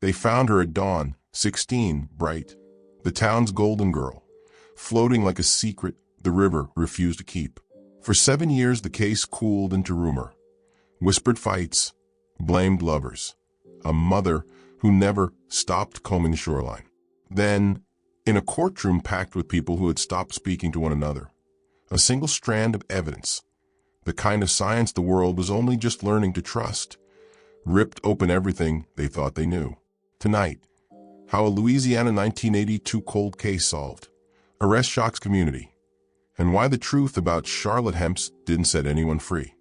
They found her at dawn, 16, bright, the town's golden girl, floating like a secret the river refused to keep. For 7 years, the case cooled into rumor. Whispered fights, blamed lovers, a mother who never stopped combing the shoreline. Then, in a courtroom packed with people who had stopped speaking to one another, a single strand of evidence, the kind of science the world was only just learning to trust, ripped open everything they thought they knew. Tonight, how a Louisiana 1982 cold case solved, arrest shocks community, and why the truth about Charlotte Hemps didn't set anyone free.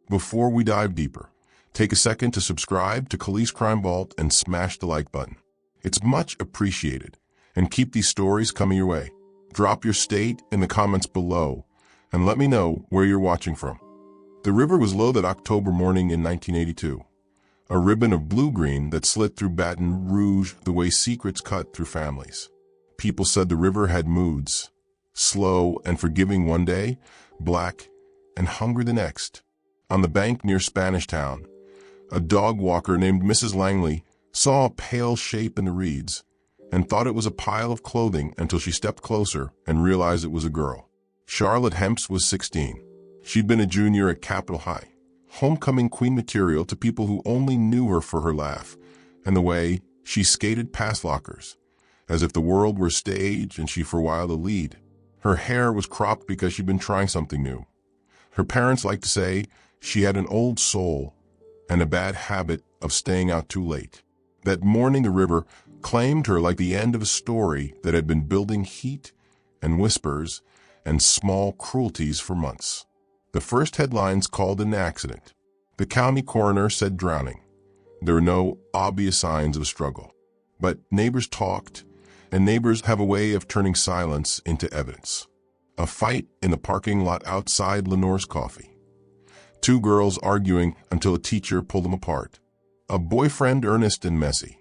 Before we dive deeper, take a second to subscribe to Calis-Crime Vault and smash the like button. It's much appreciated, and keep these stories coming your way. Drop your state in the comments below, and let me know where you're watching from. The river was low that October morning in 1982, a ribbon of blue-green that slit through Baton Rouge the way secrets cut through families. People said the river had moods, slow and forgiving one day, black and hungry the next. On the bank near Spanish Town, a dog walker named Mrs. Langley saw a pale shape in the reeds and thought it was a pile of clothing until she stepped closer and realized it was a girl. Charlotte Hemps was 16. She'd been a junior at Capitol High, homecoming queen material to people who only knew her for her laugh and the way she skated past lockers, as if the world were a stage and she for a while the lead. Her hair was cropped because she'd been trying something new. Her parents liked to say she had an old soul and a bad habit of staying out too late. That morning the river claimed her like the end of a story that had been building heat and whispers and small cruelties for months. The first headlines called it an accident. The county coroner said drowning. There were no obvious signs of a struggle. But neighbors talked, and neighbors have a way of turning silence into evidence. A fight in the parking lot outside Lenore's Coffee. 2 girls arguing until a teacher pulled them apart. A boyfriend earnest and messy,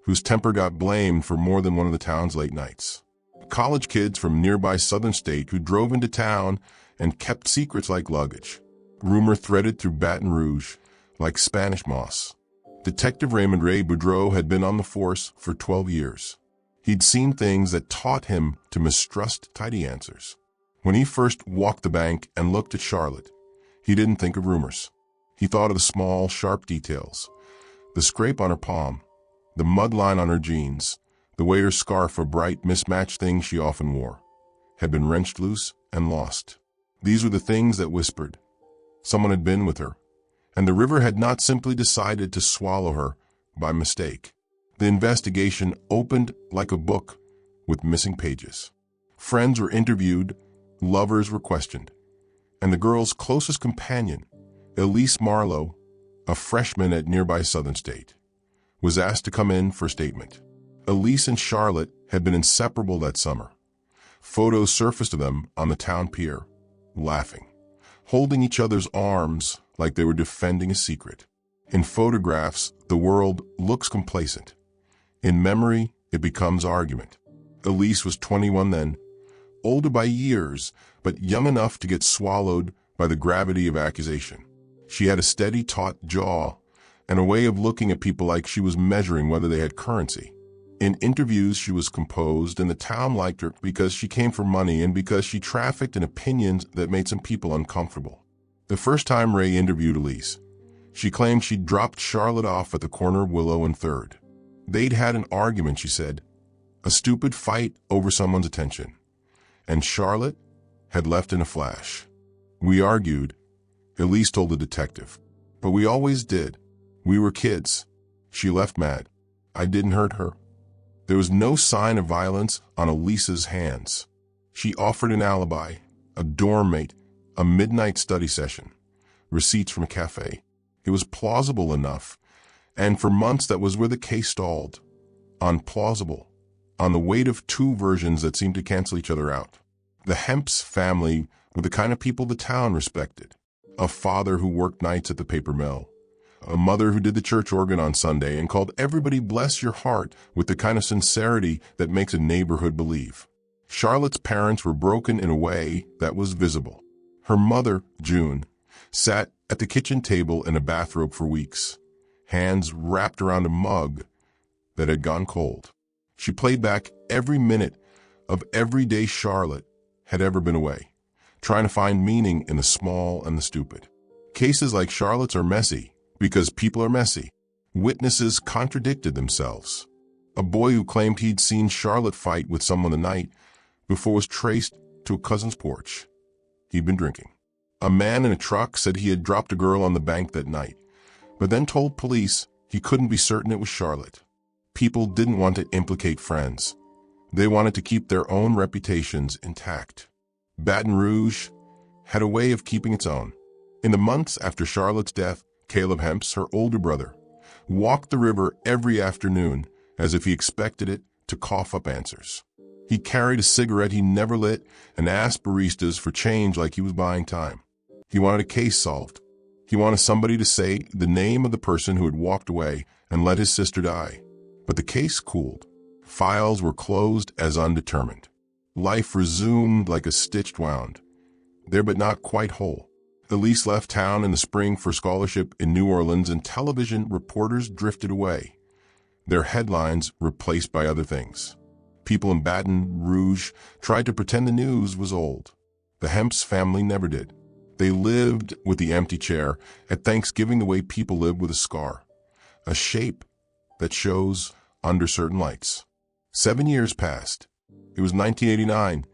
whose temper got blamed for more than one of the town's late nights. College kids from nearby southern state who drove into town and kept secrets like luggage. Rumor threaded through Baton Rouge like Spanish moss. Detective Raymond Ray Boudreau had been on the force for 12 years. He'd seen things that taught him to mistrust tidy answers. When he first walked the bank and looked at Charlotte, he didn't think of rumors. He thought of the small, sharp details. The scrape on her palm, the mud line on her jeans, the way her scarf, a bright, mismatched thing she often wore, had been wrenched loose and lost. These were the things that whispered. Someone had been with her, and the river had not simply decided to swallow her by mistake. The investigation opened like a book with missing pages. Friends were interviewed, lovers were questioned, and the girl's closest companion, Elise Marlowe, a freshman at nearby Southern State, was asked to come in for a statement. Elise and Charlotte had been inseparable that summer. Photos surfaced of them on the town pier, laughing, holding each other's arms like they were defending a secret. In photographs, the world looks complacent. In memory, it becomes argument. Elise was 21 then, older by years, but young enough to get swallowed by the gravity of accusation. She had a steady, taut jaw and a way of looking at people like she was measuring whether they had currency. In interviews, she was composed, and the town liked her because she came for money and because she trafficked in opinions that made some people uncomfortable. The first time Ray interviewed Elise, she claimed she'd dropped Charlotte off at the corner of Willow and 3rd. They'd had an argument, she said, a stupid fight over someone's attention, and Charlotte had left in a flash. We argued, Elise told the detective, but we always did. We were kids. She left mad. I didn't hurt her. There was no sign of violence on Elise's hands. She offered an alibi, a dorm mate, a midnight study session, receipts from a cafe. It was plausible enough, and for months that was where the case stalled. On plausible, on the weight of 2 versions that seemed to cancel each other out. The Hemps family were the kind of people the town respected. A father who worked nights at the paper mill. A mother who did the church organ on Sunday and called everybody bless your heart with the kind of sincerity that makes a neighborhood believe. Charlotte's parents were broken in a way that was visible. Her mother, June, sat at the kitchen table in a bathrobe for weeks, hands wrapped around a mug that had gone cold. She played back every minute of every day Charlotte had ever been away, trying to find meaning in the small and the stupid. Cases like Charlotte's are messy because people are messy. Witnesses contradicted themselves. A boy who claimed he'd seen Charlotte fight with someone the night before was traced to a cousin's porch. He'd been drinking. A man in a truck said he had dropped a girl on the bank that night, but then told police he couldn't be certain it was Charlotte. People didn't want to implicate friends. They wanted to keep their own reputations intact. Baton Rouge had a way of keeping its own. In the months after Charlotte's death, Caleb Hemps, her older brother, walked the river every afternoon as if he expected it to cough up answers. He carried a cigarette he never lit and asked baristas for change like he was buying time. He wanted a case solved. He wanted somebody to say the name of the person who had walked away and let his sister die. But the case cooled. Files were closed as undetermined. Life resumed like a stitched wound, there but not quite whole. Elise left town in the spring for scholarship in New Orleans, and television reporters drifted away, their headlines replaced by other things. People in Baton Rouge tried to pretend the news was old. The Hemps family never did. They lived with the empty chair at Thanksgiving the way people live with a scar, a shape that shows under certain lights. 7 years passed. It was 1989,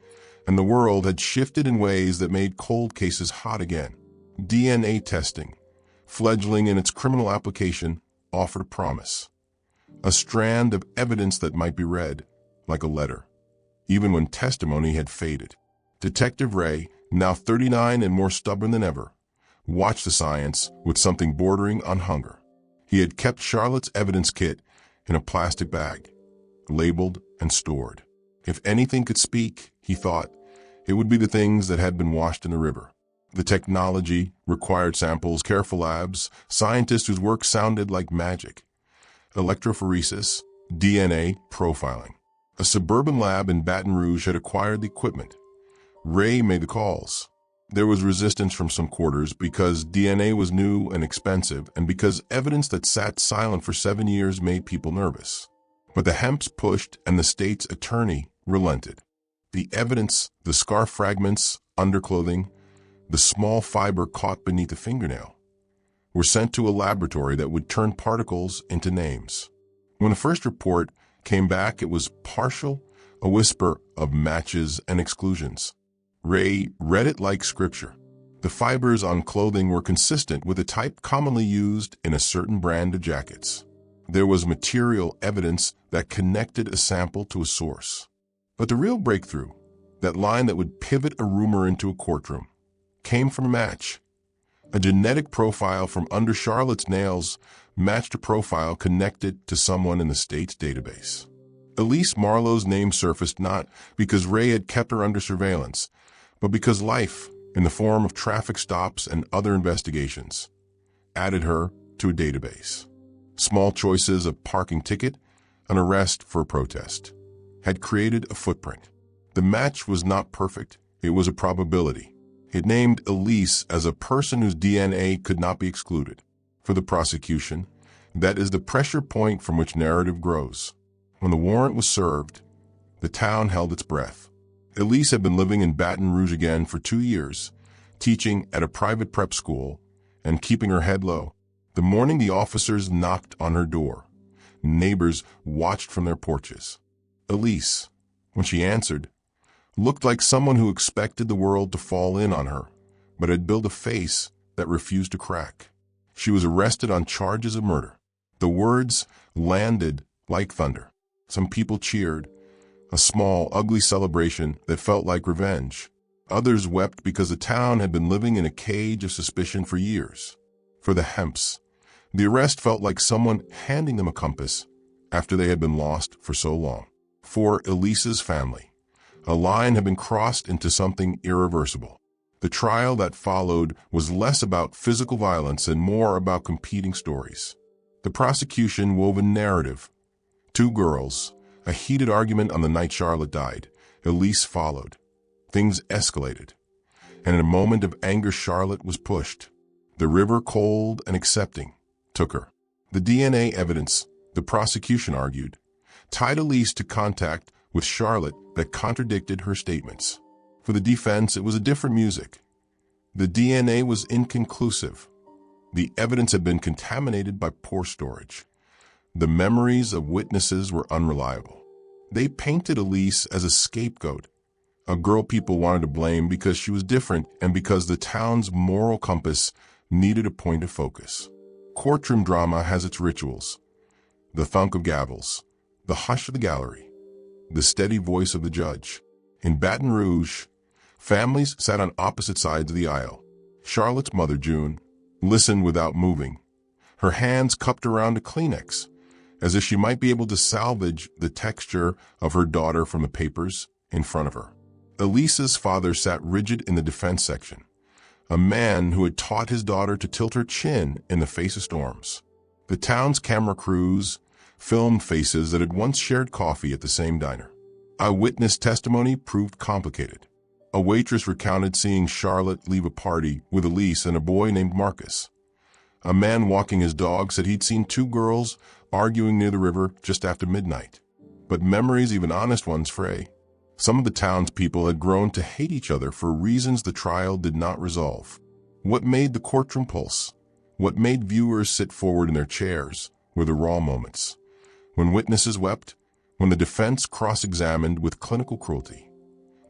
and the world had shifted in ways that made cold cases hot again. DNA testing, fledgling in its criminal application, offered a promise. A strand of evidence that might be read like a letter, even when testimony had faded. Detective Ray, now 39 and more stubborn than ever, watched the science with something bordering on hunger. He had kept Charlotte's evidence kit in a plastic bag, labeled and stored. If anything could speak, he thought, it would be the things that had been washed in the river. The technology required samples, careful labs, scientists whose work sounded like magic. Electrophoresis, DNA profiling. A suburban lab in Baton Rouge had acquired the equipment. Ray made the calls. There was resistance from some quarters because DNA was new and expensive, and because evidence that sat silent for 7 years made people nervous. But the Hemps pushed, and the state's attorney relented. The evidence, the scar fragments, underclothing, the small fiber caught beneath a fingernail, were sent to a laboratory that would turn particles into names. When the first report came back, it was partial, a whisper of matches and exclusions. Ray read it like scripture. The fibers on clothing were consistent with the type commonly used in a certain brand of jackets. There was material evidence that connected a sample to a source. But the real breakthrough, that line that would pivot a rumor into a courtroom, came from a match. A genetic profile from under Charlotte's nails matched a profile connected to someone in the state's database. Elise Marlowe's name surfaced not because Ray had kept her under surveillance, but because life, in the form of traffic stops and other investigations, added her to a database. Small choices, a parking ticket, an arrest for a protest, had created a footprint. The match was not perfect, it was a probability. It named Elise as a person whose DNA could not be excluded. For the prosecution, that is the pressure point from which narrative grows. When the warrant was served, the town held its breath. Elise had been living in Baton Rouge again for 2 years, teaching at a private prep school and keeping her head low. The morning the officers knocked on her door, neighbors watched from their porches. Elise, when she answered, looked like someone who expected the world to fall in on her, but had built a face that refused to crack. She was arrested on charges of murder. The words landed like thunder. Some people cheered, a small, ugly celebration that felt like revenge. Others wept because the town had been living in a cage of suspicion for years. For the Hemps, the arrest felt like someone handing them a compass after they had been lost for so long. For Elise's family, a line had been crossed into something irreversible. The trial that followed was less about physical violence and more about competing stories. The prosecution wove a narrative. 2 girls, a heated argument on the night Charlotte died. Elise followed. Things escalated. And in a moment of anger, Charlotte was pushed. The river, cold and accepting, took her. The DNA evidence, The prosecution argued, tied Elise to contact with Charlotte that contradicted her statements. For the defense, it was a different music. The DNA was inconclusive. The evidence had been contaminated by poor storage. The memories of witnesses were unreliable. They painted Elise as a scapegoat, a girl people wanted to blame because she was different and because the town's moral compass needed a point of focus. Courtroom drama has its rituals. The thunk of gavels, the hush of the gallery, the steady voice of the judge. In Baton Rouge, families sat on opposite sides of the aisle. Charlotte's mother, June, listened without moving, her hands cupped around a Kleenex, as if she might be able to salvage the texture of her daughter from the papers in front of her. Elise's father sat rigid in the defense section, a man who had taught his daughter to tilt her chin in the face of storms. The town's camera crews filmed faces that had once shared coffee at the same diner. Eyewitness testimony proved complicated. A waitress recounted seeing Charlotte leave a party with Elise and a boy named Marcus. A man walking his dog said he'd seen two girls arguing near the river just after midnight. But memories, even honest ones, fray. Some of the townspeople had grown to hate each other for reasons the trial did not resolve. What made the courtroom pulse, what made viewers sit forward in their chairs, were the raw moments. When witnesses wept, when the defense cross-examined with clinical cruelty,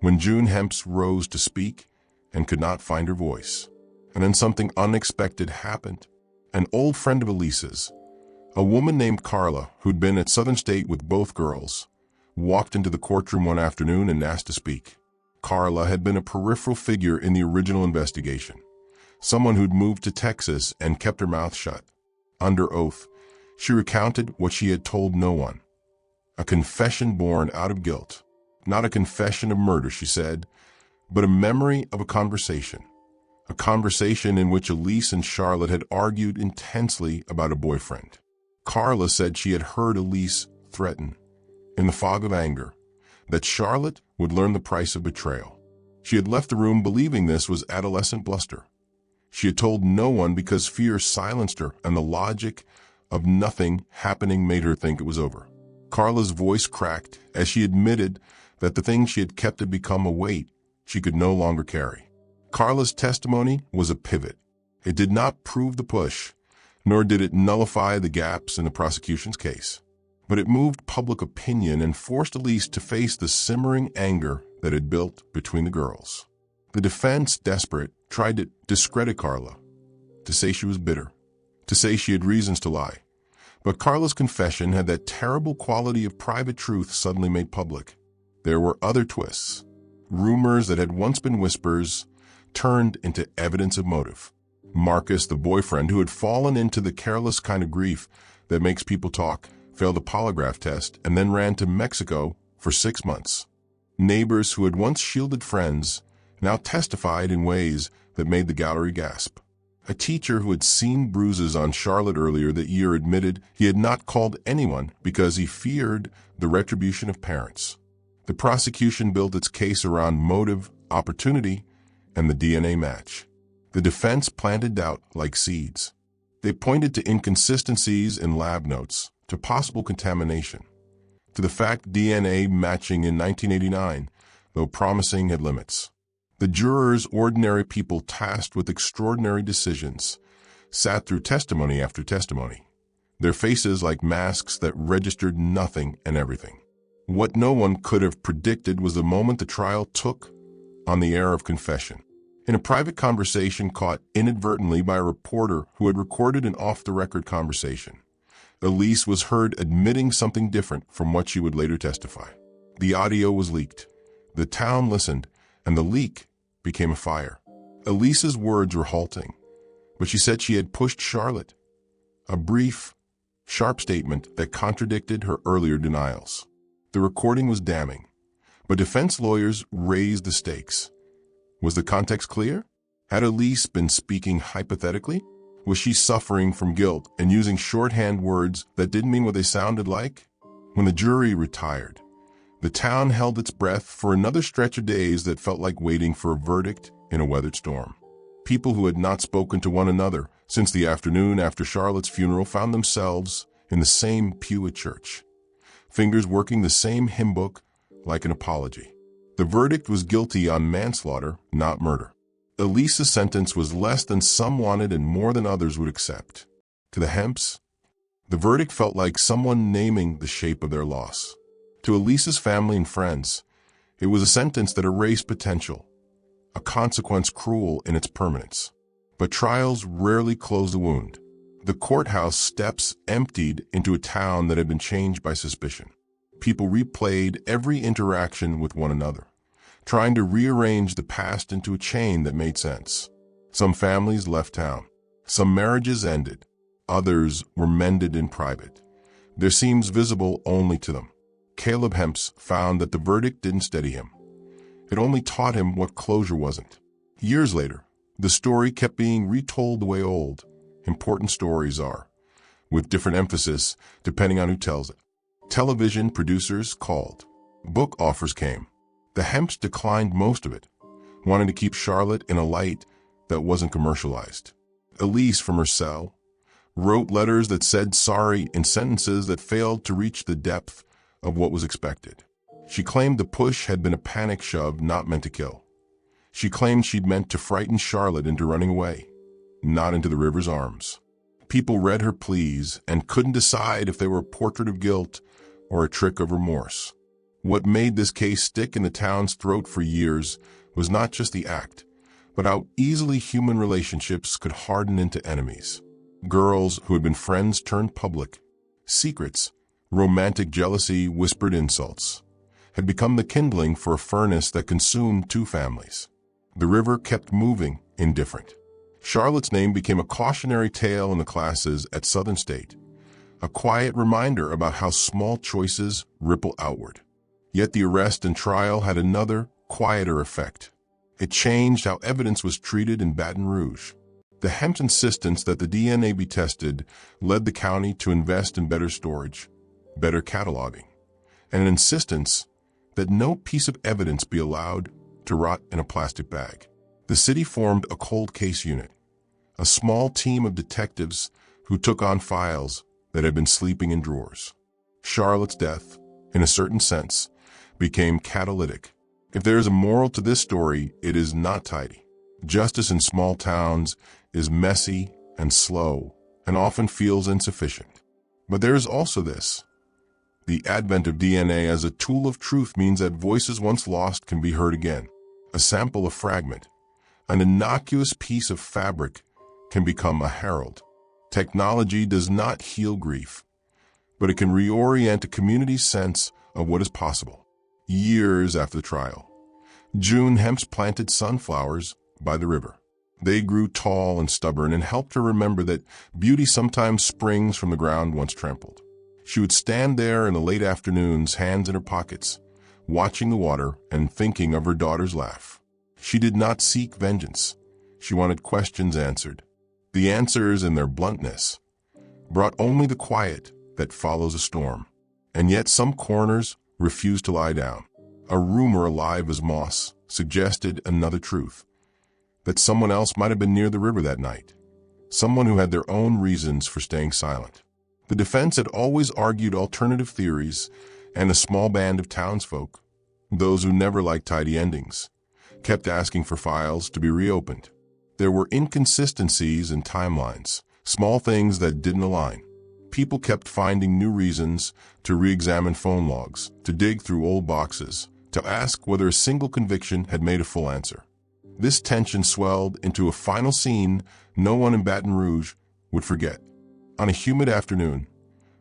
when June Hemps rose to speak and could not find her voice. And then something unexpected happened. An old friend of Elise's, a woman named Carla, who'd been at Southern State with both girls, walked into the courtroom one afternoon and asked to speak. Carla had been a peripheral figure in the original investigation, someone who'd moved to Texas and kept her mouth shut. Under oath, she recounted what she had told no one, a confession born out of guilt. Not a confession of murder, she said, but a memory of a conversation in which Elise and Charlotte had argued intensely about a boyfriend. Carla said she had heard Elise threaten, in the fog of anger, that Charlotte would learn the price of betrayal. She had left the room believing this was adolescent bluster. She had told no one because fear silenced her and the logic of nothing happening made her think it was over. Carla's voice cracked as she admitted that the thing she had kept had become a weight she could no longer carry. Carla's testimony was a pivot. It did not prove the push, nor did it nullify the gaps in the prosecution's case. But it moved public opinion and forced Elise to face the simmering anger that had built between the girls. The defense, desperate, tried to discredit Carla, to say she was bitter, to say she had reasons to lie. But Carla's confession had that terrible quality of private truth suddenly made public. There were other twists. Rumors that had once been whispers turned into evidence of motive. Marcus, the boyfriend who had fallen into the careless kind of grief that makes people talk, failed a polygraph test and then ran to Mexico for 6 months. Neighbors who had once shielded friends now testified in ways that made the gallery gasp. A teacher who had seen bruises on Charlotte earlier that year admitted he had not called anyone because he feared the retribution of parents. The prosecution built its case around motive, opportunity, and the DNA match. The defense planted doubt like seeds. They pointed to inconsistencies in lab notes, to possible contamination, to the fact DNA matching in 1989, though promising, had limits. The jurors, ordinary people tasked with extraordinary decisions, sat through testimony after testimony, their faces like masks that registered nothing and everything. What no one could have predicted was the moment the trial took on the air of confession. In a private conversation caught inadvertently by a reporter who had recorded an off-the-record conversation, Elise was heard admitting something different from what she would later testify. The audio was leaked. The town listened, and the leak became a fire. Elise's words were halting, but she said she had pushed Charlotte. A brief, sharp statement that contradicted her earlier denials. The recording was damning, but defense lawyers raised the stakes. Was the context clear? Had Elise been speaking hypothetically? Was she suffering from guilt and using shorthand words that didn't mean what they sounded like? When the jury retired, the town held its breath for another stretch of days that felt like waiting for a verdict in a weathered storm. People who had not spoken to one another since the afternoon after Charlotte's funeral found themselves in the same pew at church, fingers working the same hymn book like an apology. The verdict was guilty on manslaughter, not murder. Elise's sentence was less than some wanted and more than others would accept. To the Hemps, the verdict felt like someone naming the shape of their loss. To Elise's family and friends, it was a sentence that erased potential, a consequence cruel in its permanence. But trials rarely close the wound. The courthouse steps emptied into a town that had been changed by suspicion. People replayed every interaction with one another, trying to rearrange the past into a chain that made sense. Some families left town. Some marriages ended. Others were mended in private, their seams visible only to them. Caleb Hemps found that the verdict didn't steady him. It only taught him what closure wasn't. Years later, the story kept being retold the way old, important stories are, with different emphasis depending on who tells it. Television producers called. Book offers came. The Hemps declined most of it, wanting to keep Charlotte in a light that wasn't commercialized. Elise, from her cell, wrote letters that said sorry in sentences that failed to reach the depth of what was expected. She claimed the push had been a panic shove not meant to kill. She claimed she'd meant to frighten Charlotte into running away, not into the river's arms. People read her pleas and couldn't decide if they were a portrait of guilt or a trick of remorse. What made this case stick in the town's throat for years was not just the act, but how easily human relationships could harden into enemies. Girls who had been friends turned public. Secrets, romantic jealousy, whispered insults, had become the kindling for a furnace that consumed two families. The river kept moving, indifferent. Charlotte's name became a cautionary tale in the classes at Southern State, a quiet reminder about how small choices ripple outward. Yet the arrest and trial had another, quieter effect. It changed how evidence was treated in Baton Rouge. The Hemps' insistence that the DNA be tested led the county to invest in better storage, better cataloging, and an insistence that no piece of evidence be allowed to rot in a plastic bag. The city formed a cold case unit, a small team of detectives who took on files that had been sleeping in drawers. Charlotte's death, in a certain sense, became catalytic. If there is a moral to this story, it is not tidy. Justice in small towns is messy and slow and often feels insufficient. But there is also this. The advent of DNA as a tool of truth means that voices once lost can be heard again. A sample, a fragment, an innocuous piece of fabric can become a herald. Technology does not heal grief, but it can reorient a community's sense of what is possible. Years after the trial, June Hemps planted sunflowers by the river. They grew tall and stubborn and helped her remember that beauty sometimes springs from the ground once trampled. She would stand there in the late afternoons, hands in her pockets, watching the water and thinking of her daughter's laugh. She did not seek vengeance. She wanted questions answered. The answers, in their bluntness, brought only the quiet that follows a storm. And yet some coroners refused to lie down. A rumor alive as moss suggested another truth, that someone else might have been near the river that night, someone who had their own reasons for staying silent. The defense had always argued alternative theories, and a small band of townsfolk, those who never liked tidy endings, kept asking for files to be reopened. There were inconsistencies in timelines, small things that didn't align. People kept finding new reasons to re-examine phone logs, to dig through old boxes, to ask whether a single conviction had made a full answer. This tension swelled into a final scene no one in Baton Rouge would forget. On a humid afternoon,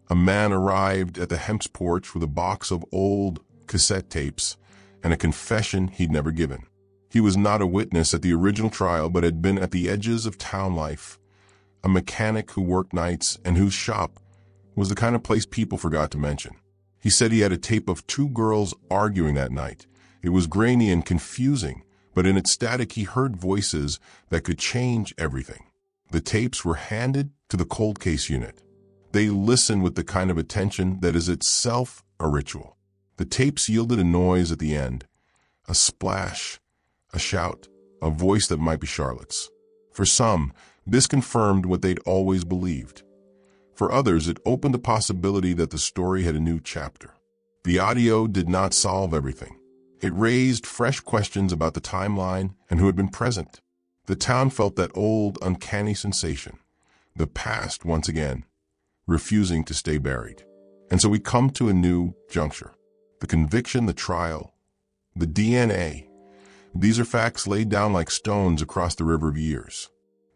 a man arrived at the Hemps porch with a box of old cassette tapes and a confession he'd never given. He was not a witness at the original trial, but had been at the edges of town life, a mechanic who worked nights and whose shop was the kind of place people forgot to mention. He said he had a tape of two girls arguing that night. It was grainy and confusing, but in its static he heard voices that could change everything. The tapes were handed to the cold case unit. They listened with the kind of attention that is itself a ritual. The tapes yielded a noise at the end, a splash, a shout, a voice that might be Charlotte's. For some, this confirmed what they'd always believed. For others, it opened the possibility that the story had a new chapter. The audio did not solve everything. It raised fresh questions about the timeline and who had been present. The town felt that old, uncanny sensation, the past once again, refusing to stay buried. And so we come to a new juncture. The conviction, the trial, the DNA. These are facts laid down like stones across the river of years.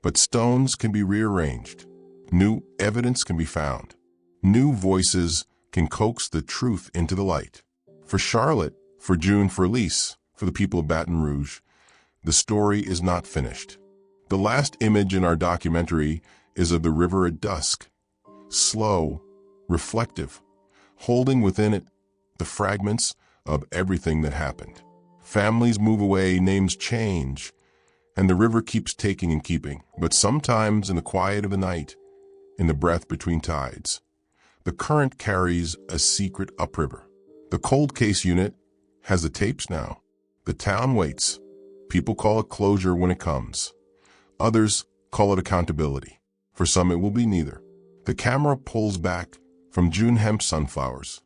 But stones can be rearranged. New evidence can be found. New voices can coax the truth into the light. For Charlotte, for June, for Elise, for the people of Baton Rouge, the story is not finished. The last image in our documentary is of the river at dusk, slow, reflective, holding within it the fragments of everything that happened. Families move away, names change, and the river keeps taking and keeping. But sometimes in the quiet of the night, in the breath between tides, the current carries a secret upriver. The cold case unit has the tapes now. The town waits. People call it closure when it comes. Others call it accountability. For some, it will be neither. The camera pulls back from June Hemps sunflowers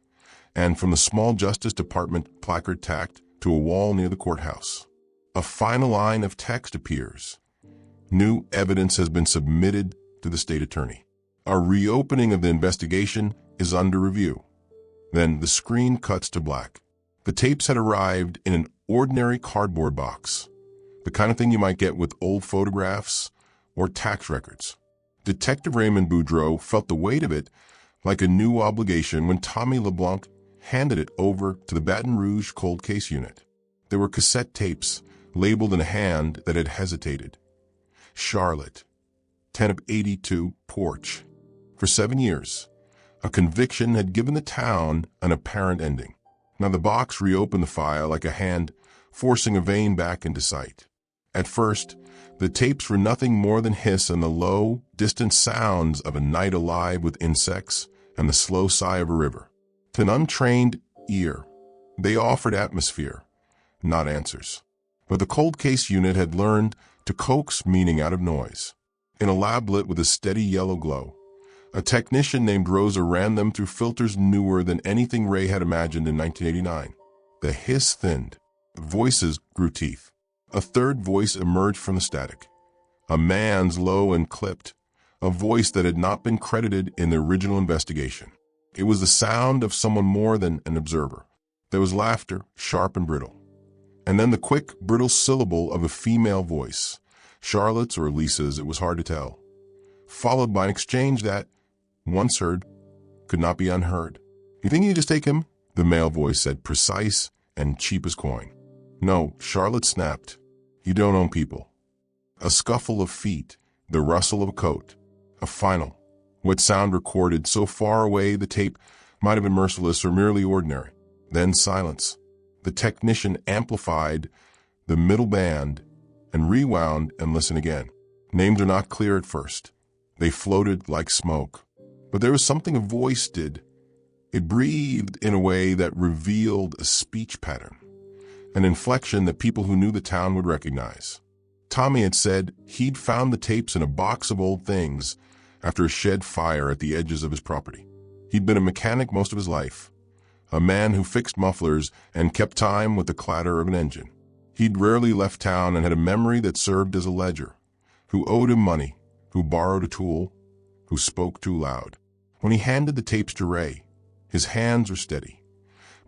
and from the small Justice Department placard tacked to a wall near the courthouse. A final line of text appears. New evidence has been submitted to the state attorney. A reopening of the investigation is under review. Then the screen cuts to black. The tapes had arrived in an ordinary cardboard box, the kind of thing you might get with old photographs or tax records. Detective Raymond Boudreau felt the weight of it like a new obligation when Tommy LeBlanc handed it over to the Baton Rouge cold case unit. There were cassette tapes labeled in a hand that had hesitated. Charlotte, 10 of 82, porch. For 7 years, a conviction had given the town an apparent ending. Now the box reopened the file like a hand forcing a vein back into sight. At first, the tapes were nothing more than hiss and the low, distant sounds of a night alive with insects and the slow sigh of a river. To an untrained ear, they offered atmosphere, not answers. But the cold case unit had learned to coax meaning out of noise. In a lab lit with a steady yellow glow, a technician named Rosa ran them through filters newer than anything Ray had imagined in 1989. The hiss thinned. Voices grew teeth. A third voice emerged from the static. A man's, low and clipped, a voice that had not been credited in the original investigation. It was the sound of someone more than an observer. There was laughter, sharp and brittle. And then the quick, brittle syllable of a female voice, Charlotte's or Elise's, it was hard to tell, followed by an exchange that, once heard, could not be unheard. "You think you just take him?" the male voice said, precise and cheap as coin. "No," Charlotte snapped. "You don't own people." A scuffle of feet, the rustle of a coat, a final, what sound recorded so far away the tape might have been merciless or merely ordinary. Then silence. The technician amplified the middle band and rewound and listened again. Names are not clear at first. They floated like smoke. But there was something a voice did. It breathed in a way that revealed a speech pattern, an inflection that people who knew the town would recognize. Tommy had said he'd found the tapes in a box of old things after a shed fire at the edges of his property. He'd been a mechanic most of his life, a man who fixed mufflers and kept time with the clatter of an engine. He'd rarely left town and had a memory that served as a ledger. Who owed him money, who borrowed a tool, who spoke too loud. When he handed the tapes to Ray, his hands were steady,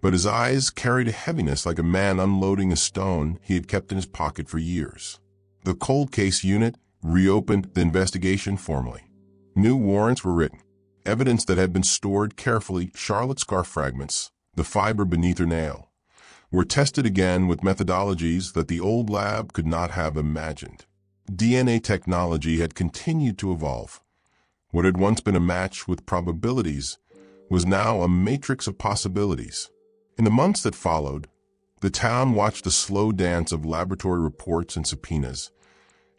but his eyes carried a heaviness like a man unloading a stone he had kept in his pocket for years. The cold case unit reopened the investigation formally. New warrants were written. Evidence that had been stored carefully, Charlotte's scarf fragments, the fiber beneath her nail, were tested again with methodologies that the old lab could not have imagined. DNA technology had continued to evolve. What had once been a match with probabilities was now a matrix of possibilities. In the months that followed, the town watched the slow dance of laboratory reports and subpoenas,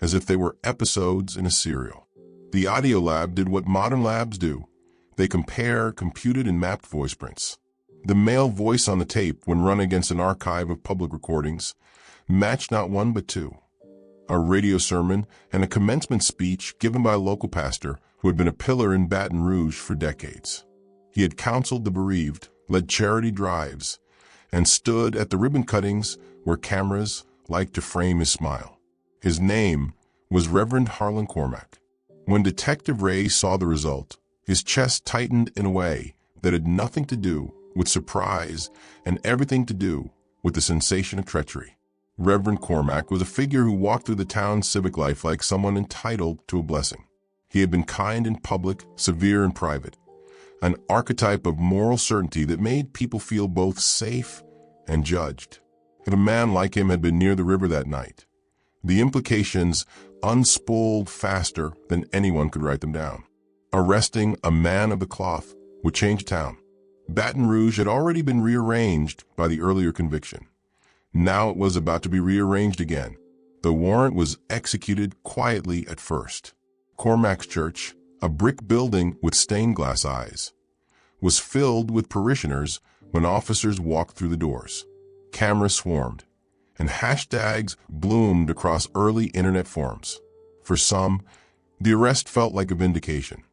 as if they were episodes in a serial. The audio lab did what modern labs do. They compare computed and mapped voice prints. The male voice on the tape, when run against an archive of public recordings, matched not one but two. A radio sermon and a commencement speech given by a local pastor who had been a pillar in Baton Rouge for decades. He had counseled the bereaved, led charity drives, and stood at the ribbon cuttings where cameras liked to frame his smile. His name was Reverend Harlan Cormack. When Detective Ray saw the result, his chest tightened in a way that had nothing to do with surprise and everything to do with the sensation of treachery. Reverend Cormack was a figure who walked through the town's civic life like someone entitled to a blessing. He had been kind in public, severe in private, an archetype of moral certainty that made people feel both safe and judged. If a man like him had been near the river that night, the implications unspooled faster than anyone could write them down. Arresting a man of the cloth would change town. Baton Rouge had already been rearranged by the earlier conviction. Now it was about to be rearranged again. The warrant was executed quietly at first. Cormack's church, a brick building with stained glass eyes, was filled with parishioners when officers walked through the doors. Cameras swarmed, and hashtags bloomed across early internet forums. For some, the arrest felt like a vindication.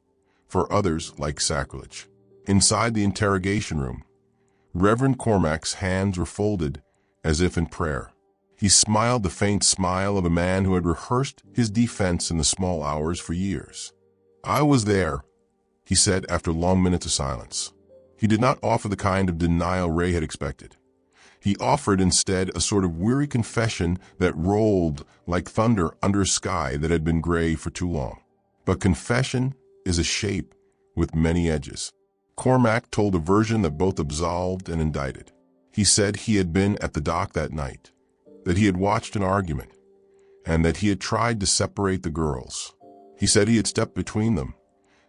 For others, like sacrilege. Inside the interrogation room, Reverend Cormack's hands were folded as if in prayer. He smiled the faint smile of a man who had rehearsed his defense in the small hours for years. "I was there," he said after long minutes of silence. He did not offer the kind of denial Ray had expected. He offered instead a sort of weary confession that rolled like thunder under a sky that had been gray for too long. But confession is a shape with many edges. Cormack told a version that both absolved and indicted. He said he had been at the dock that night, that he had watched an argument, and that he had tried to separate the girls. He said he had stepped between them,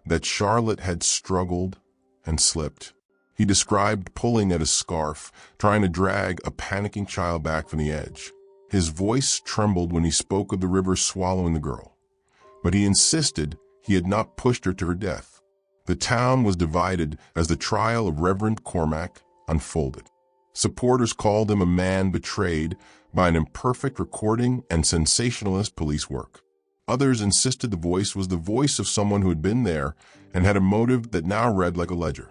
that Charlotte had struggled and slipped. He described pulling at a scarf, trying to drag a panicking child back from the edge. His voice trembled when he spoke of the river swallowing the girl, but he insisted he had not pushed her to her death. The town was divided as the trial of Reverend Cormack unfolded. Supporters called him a man betrayed by an imperfect recording and sensationalist police work. Others insisted the voice was the voice of someone who had been there and had a motive that now read like a ledger.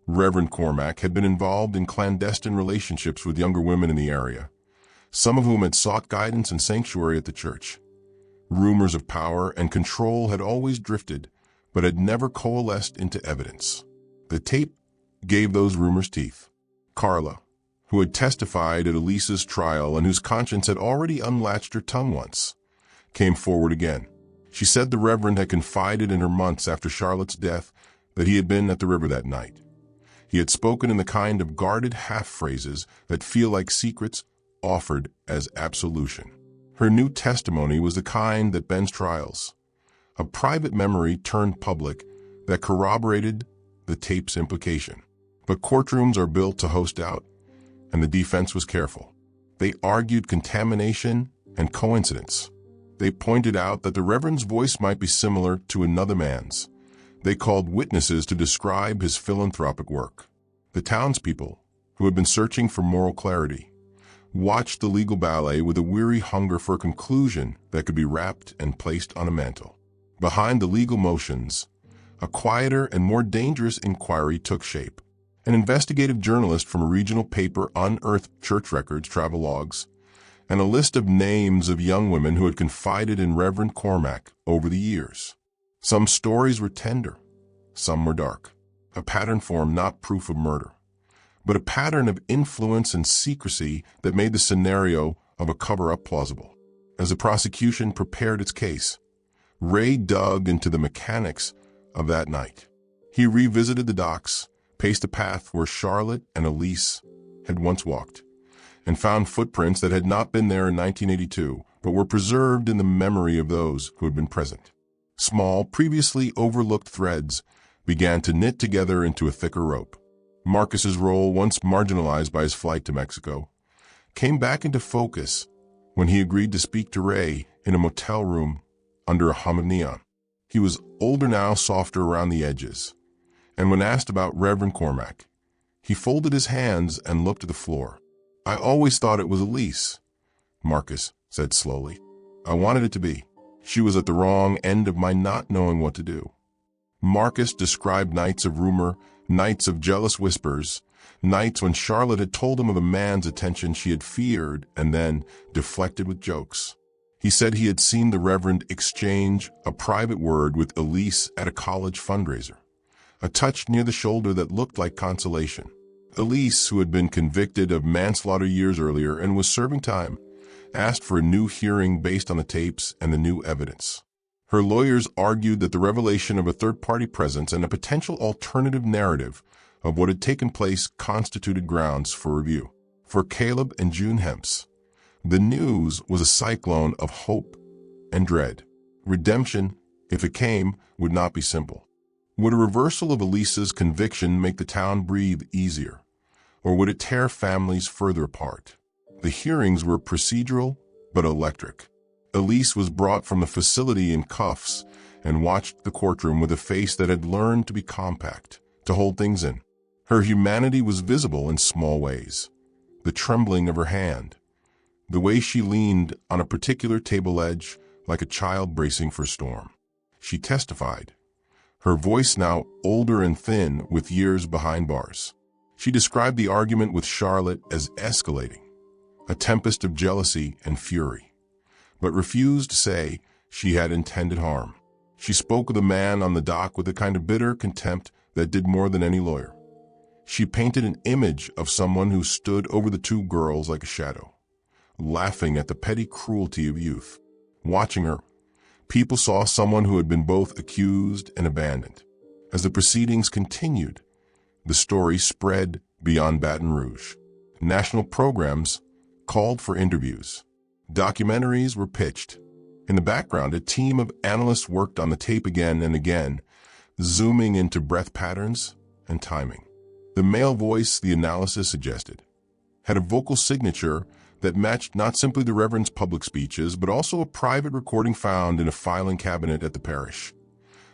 Reverend Cormack had been involved in clandestine relationships with younger women in the area, some of whom had sought guidance and sanctuary at the church. Rumors of power and control had always drifted, but had never coalesced into evidence. The tape gave those rumors teeth. Carla, who had testified at Elise's trial and whose conscience had already unlatched her tongue once, came forward again. She said the Reverend had confided in her months after Charlotte's death that he had been at the river that night. He had spoken in the kind of guarded half-phrases that feel like secrets offered as absolution. Her new testimony was the kind that bends trials. A private memory turned public that corroborated the tape's implication. But courtrooms are built to host doubt, and the defense was careful. They argued contamination and coincidence. They pointed out that the Reverend's voice might be similar to another man's. They called witnesses to describe his philanthropic work. The townspeople, who had been searching for moral clarity, watched the legal ballet with a weary hunger for a conclusion that could be wrapped and placed on a mantle. Behind the legal motions, a quieter and more dangerous inquiry took shape. An investigative journalist from a regional paper unearthed church records, travel logs, and a list of names of young women who had confided in Reverend Cormack over the years. Some stories were tender, some were dark. A pattern formed, not proof of murder, but a pattern of influence and secrecy that made the scenario of a cover-up plausible. As the prosecution prepared its case, Ray dug into the mechanics of that night. He revisited the docks, paced a path where Charlotte and Elise had once walked, and found footprints that had not been there in 1982, but were preserved in the memory of those who had been present. Small, previously overlooked threads began to knit together into a thicker rope. Marcus's role, once marginalized by his flight to Mexico, came back into focus when he agreed to speak to Ray in a motel room under a hum of neon. He was older now, softer around the edges, and when asked about Reverend Cormack, he folded his hands and looked at the floor. "I always thought it was Elise," Marcus said slowly. "I wanted it to be. She was at the wrong end of my not knowing what to do. Marcus described nights of rumor, nights of jealous whispers, nights when Charlotte had told him of a man's attention she had feared and then deflected with jokes. He said he had seen the Reverend exchange a private word with Elise at a college fundraiser, a touch near the shoulder that looked like consolation. Elise, who had been convicted of manslaughter years earlier and was serving time, asked for a new hearing based on the tapes and the new evidence. Her lawyers argued that the revelation of a third-party presence and a potential alternative narrative of what had taken place constituted grounds for review. For Caleb and June Hemps, the news was a cyclone of hope and dread. Redemption, if it came, would not be simple. Would a reversal of Elise's conviction make the town breathe easier, or would it tear families further apart? The hearings were procedural but electric. Elise was brought from the facility in cuffs and watched the courtroom with a face that had learned to be compact, to hold things in. Her humanity was visible in small ways. The trembling of her hand, the way she leaned on a particular table edge like a child bracing for a storm. She testified, her voice now older and thin with years behind bars. She described the argument with Charlotte as escalating, a tempest of jealousy and fury, but refused to say she had intended harm. She spoke of the man on the dock with a kind of bitter contempt that did more than any lawyer. She painted an image of someone who stood over the two girls like a shadow, laughing at the petty cruelty of youth. Watching her, people saw someone who had been both accused and abandoned. As the proceedings continued, the story spread beyond Baton Rouge. National programs called for interviews. Documentaries were pitched. In the background, a team of analysts worked on the tape again and again, zooming into breath patterns and timing. The male voice, the analysis suggested, had a vocal signature that matched not simply the Reverend's public speeches, but also a private recording found in a filing cabinet at the parish.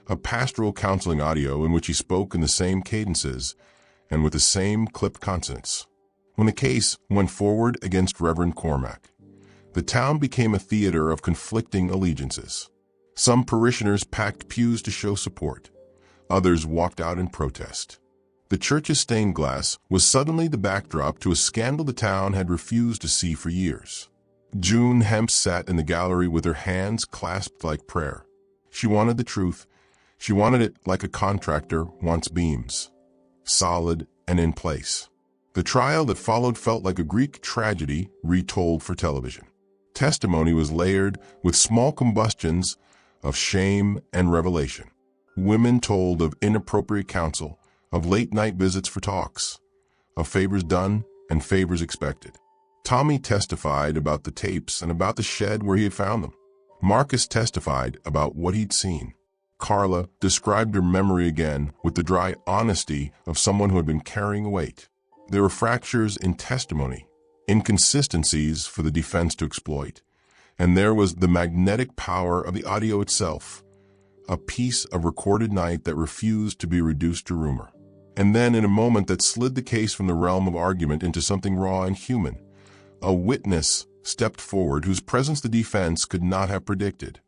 A pastoral counseling audio in which he spoke in the same cadences and with the same clipped consonants. When the case went forward against Reverend Cormac, the town became a theater of conflicting allegiances. Some parishioners packed pews to show support. Others walked out in protest. The church's stained glass was suddenly the backdrop to a scandal the town had refused to see for years. June Hemps sat in the gallery with her hands clasped like prayer. She wanted the truth. She wanted it like a contractor wants beams, solid and in place. The trial that followed felt like a Greek tragedy retold for television. Testimony was layered with small combustions of shame and revelation. Women told of inappropriate counsel, of late-night visits for talks, of favors done and favors expected. Tommy testified about the tapes and about the shed where he had found them. Marcus testified about what he'd seen. Carla described her memory again with the dry honesty of someone who had been carrying a weight. There were fractures in testimony, inconsistencies for the defense to exploit, and there was the magnetic power of the audio itself, a piece of recorded night that refused to be reduced to rumor. And then, in a moment that slid the case from the realm of argument into something raw and human, a witness stepped forward whose presence the defense could not have predicted.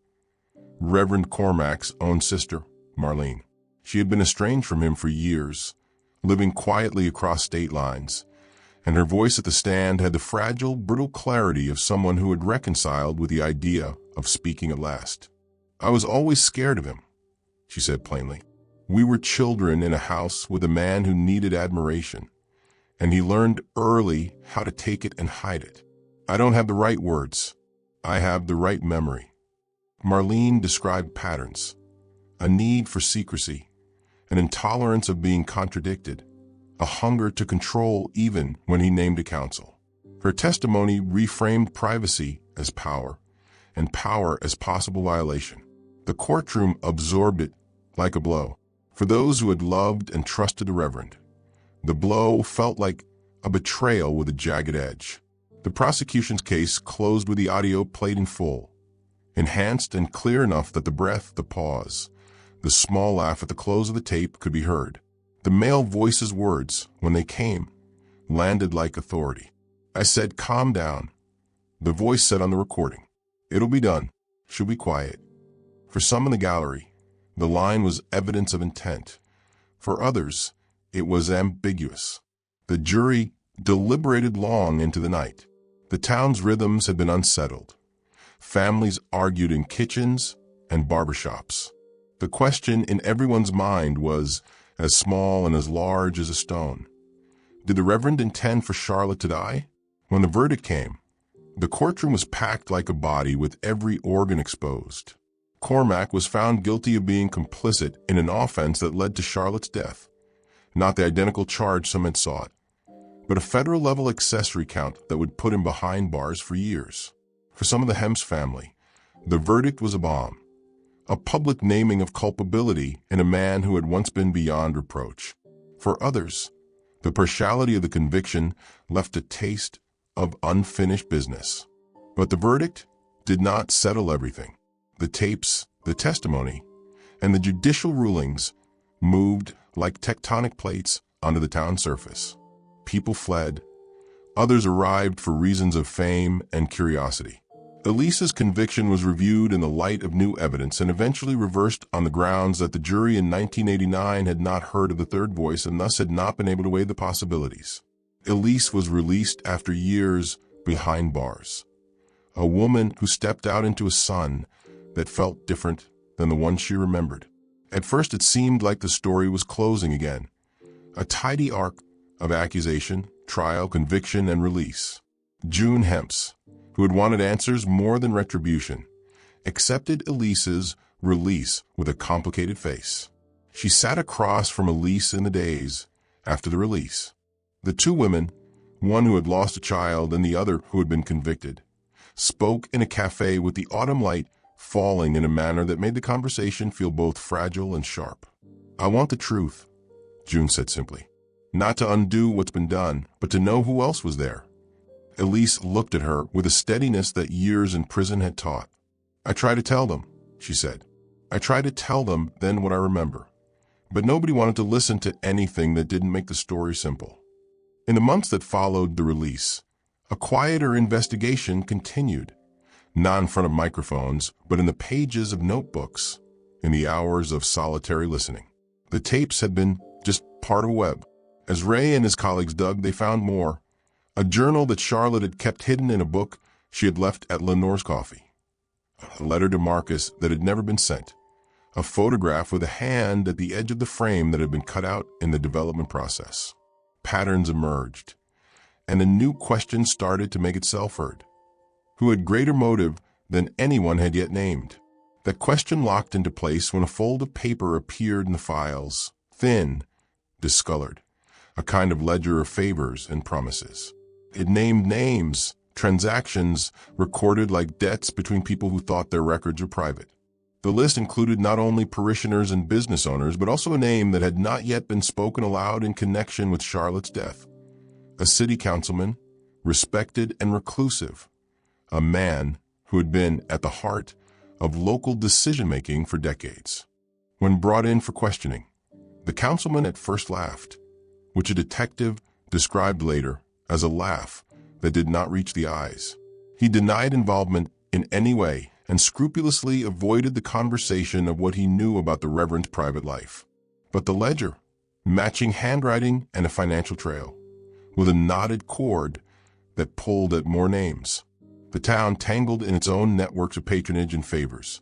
Reverend Cormac's own sister, Marlene. She had been estranged from him for years, living quietly across state lines, and her voice at the stand had the fragile, brittle clarity of someone who had reconciled with the idea of speaking at last. "I was always scared of him," she said plainly. "We were children in a house with a man who needed admiration, and he learned early how to take it and hide it. I don't have the right words. I have the right memory." Marlene described patterns, a need for secrecy, an intolerance of being contradicted, a hunger to control even when he named a counsel. Her testimony reframed privacy as power, and power as possible violation. The courtroom absorbed it like a blow. For those who had loved and trusted the Reverend, the blow felt like a betrayal with a jagged edge. The prosecution's case closed with the audio played in full, enhanced and clear enough that the breath, the pause, the small laugh at the close of the tape could be heard. The male voice's words, when they came, landed like authority. "I said, calm down." The voice said on the recording, "It'll be done. She'll be quiet." For some in the gallery, The line was evidence of intent. For others, it was ambiguous. The jury deliberated long into the night. The town's rhythms had been unsettled. Families argued in kitchens and barbershops. The question in everyone's mind was as small and as large as a stone. Did the Reverend intend for Charlotte to die? When the verdict came, the courtroom was packed like a body with every organ exposed. Cormac was found guilty of being complicit in an offense that led to Charlotte's death. Not the identical charge some had sought, but a federal-level accessory count that would put him behind bars for years. For some of the Hemps family, the verdict was a bomb, a public naming of culpability in a man who had once been beyond reproach. For others, the partiality of the conviction left a taste of unfinished business. But the verdict did not settle everything. The tapes, the testimony, and the judicial rulings moved like tectonic plates onto the town surface. People fled. Others arrived for reasons of fame and curiosity. Elise's conviction was reviewed in the light of new evidence and eventually reversed on the grounds that the jury in 1989 had not heard of the third voice and thus had not been able to weigh the possibilities. Elise was released after years behind bars. A woman who stepped out into a sun that felt different than the one she remembered. At first it seemed like the story was closing again. A tidy arc of accusation, trial, conviction, and release. June Hemps, who had wanted answers more than retribution, accepted Elise's release with a complicated face. She sat across from Elise in the days after the release. The two women, one who had lost a child and the other who had been convicted, spoke in a cafe with the autumn light falling in a manner that made the conversation feel both fragile and sharp. "I want the truth," June said simply. "Not to undo what's been done, but to know who else was there." Elise looked at her with a steadiness that years in prison had taught. "I try to tell them," she said. "I try to tell them then what I remember." But nobody wanted to listen to anything that didn't make the story simple. In the months that followed the release, a quieter investigation continued. Not in front of microphones, but in the pages of notebooks, in the hours of solitary listening. The tapes had been just part of a web. As Ray and his colleagues dug, they found more. A journal that Charlotte had kept hidden in a book she had left at Lenore's coffee. A letter to Marcus that had never been sent. A photograph with a hand at the edge of the frame that had been cut out in the development process. Patterns emerged, and a new question started to make itself heard. Who had greater motive than anyone had yet named? That question locked into place when a fold of paper appeared in the files, thin, discolored, a kind of ledger of favors and promises. It named names, transactions recorded like debts between people who thought their records were private. The list included not only parishioners and business owners, but also a name that had not yet been spoken aloud in connection with Charlotte's death. A city councilman, respected and reclusive. A man who had been at the heart of local decision-making for decades. When brought in for questioning, the councilman at first laughed, which a detective described later as a laugh that did not reach the eyes. He denied involvement in any way and scrupulously avoided the conversation of what he knew about the Reverend's private life. But the ledger, matching handwriting and a financial trail, with a knotted cord that pulled at more names. The town, tangled in its own networks of patronage and favors,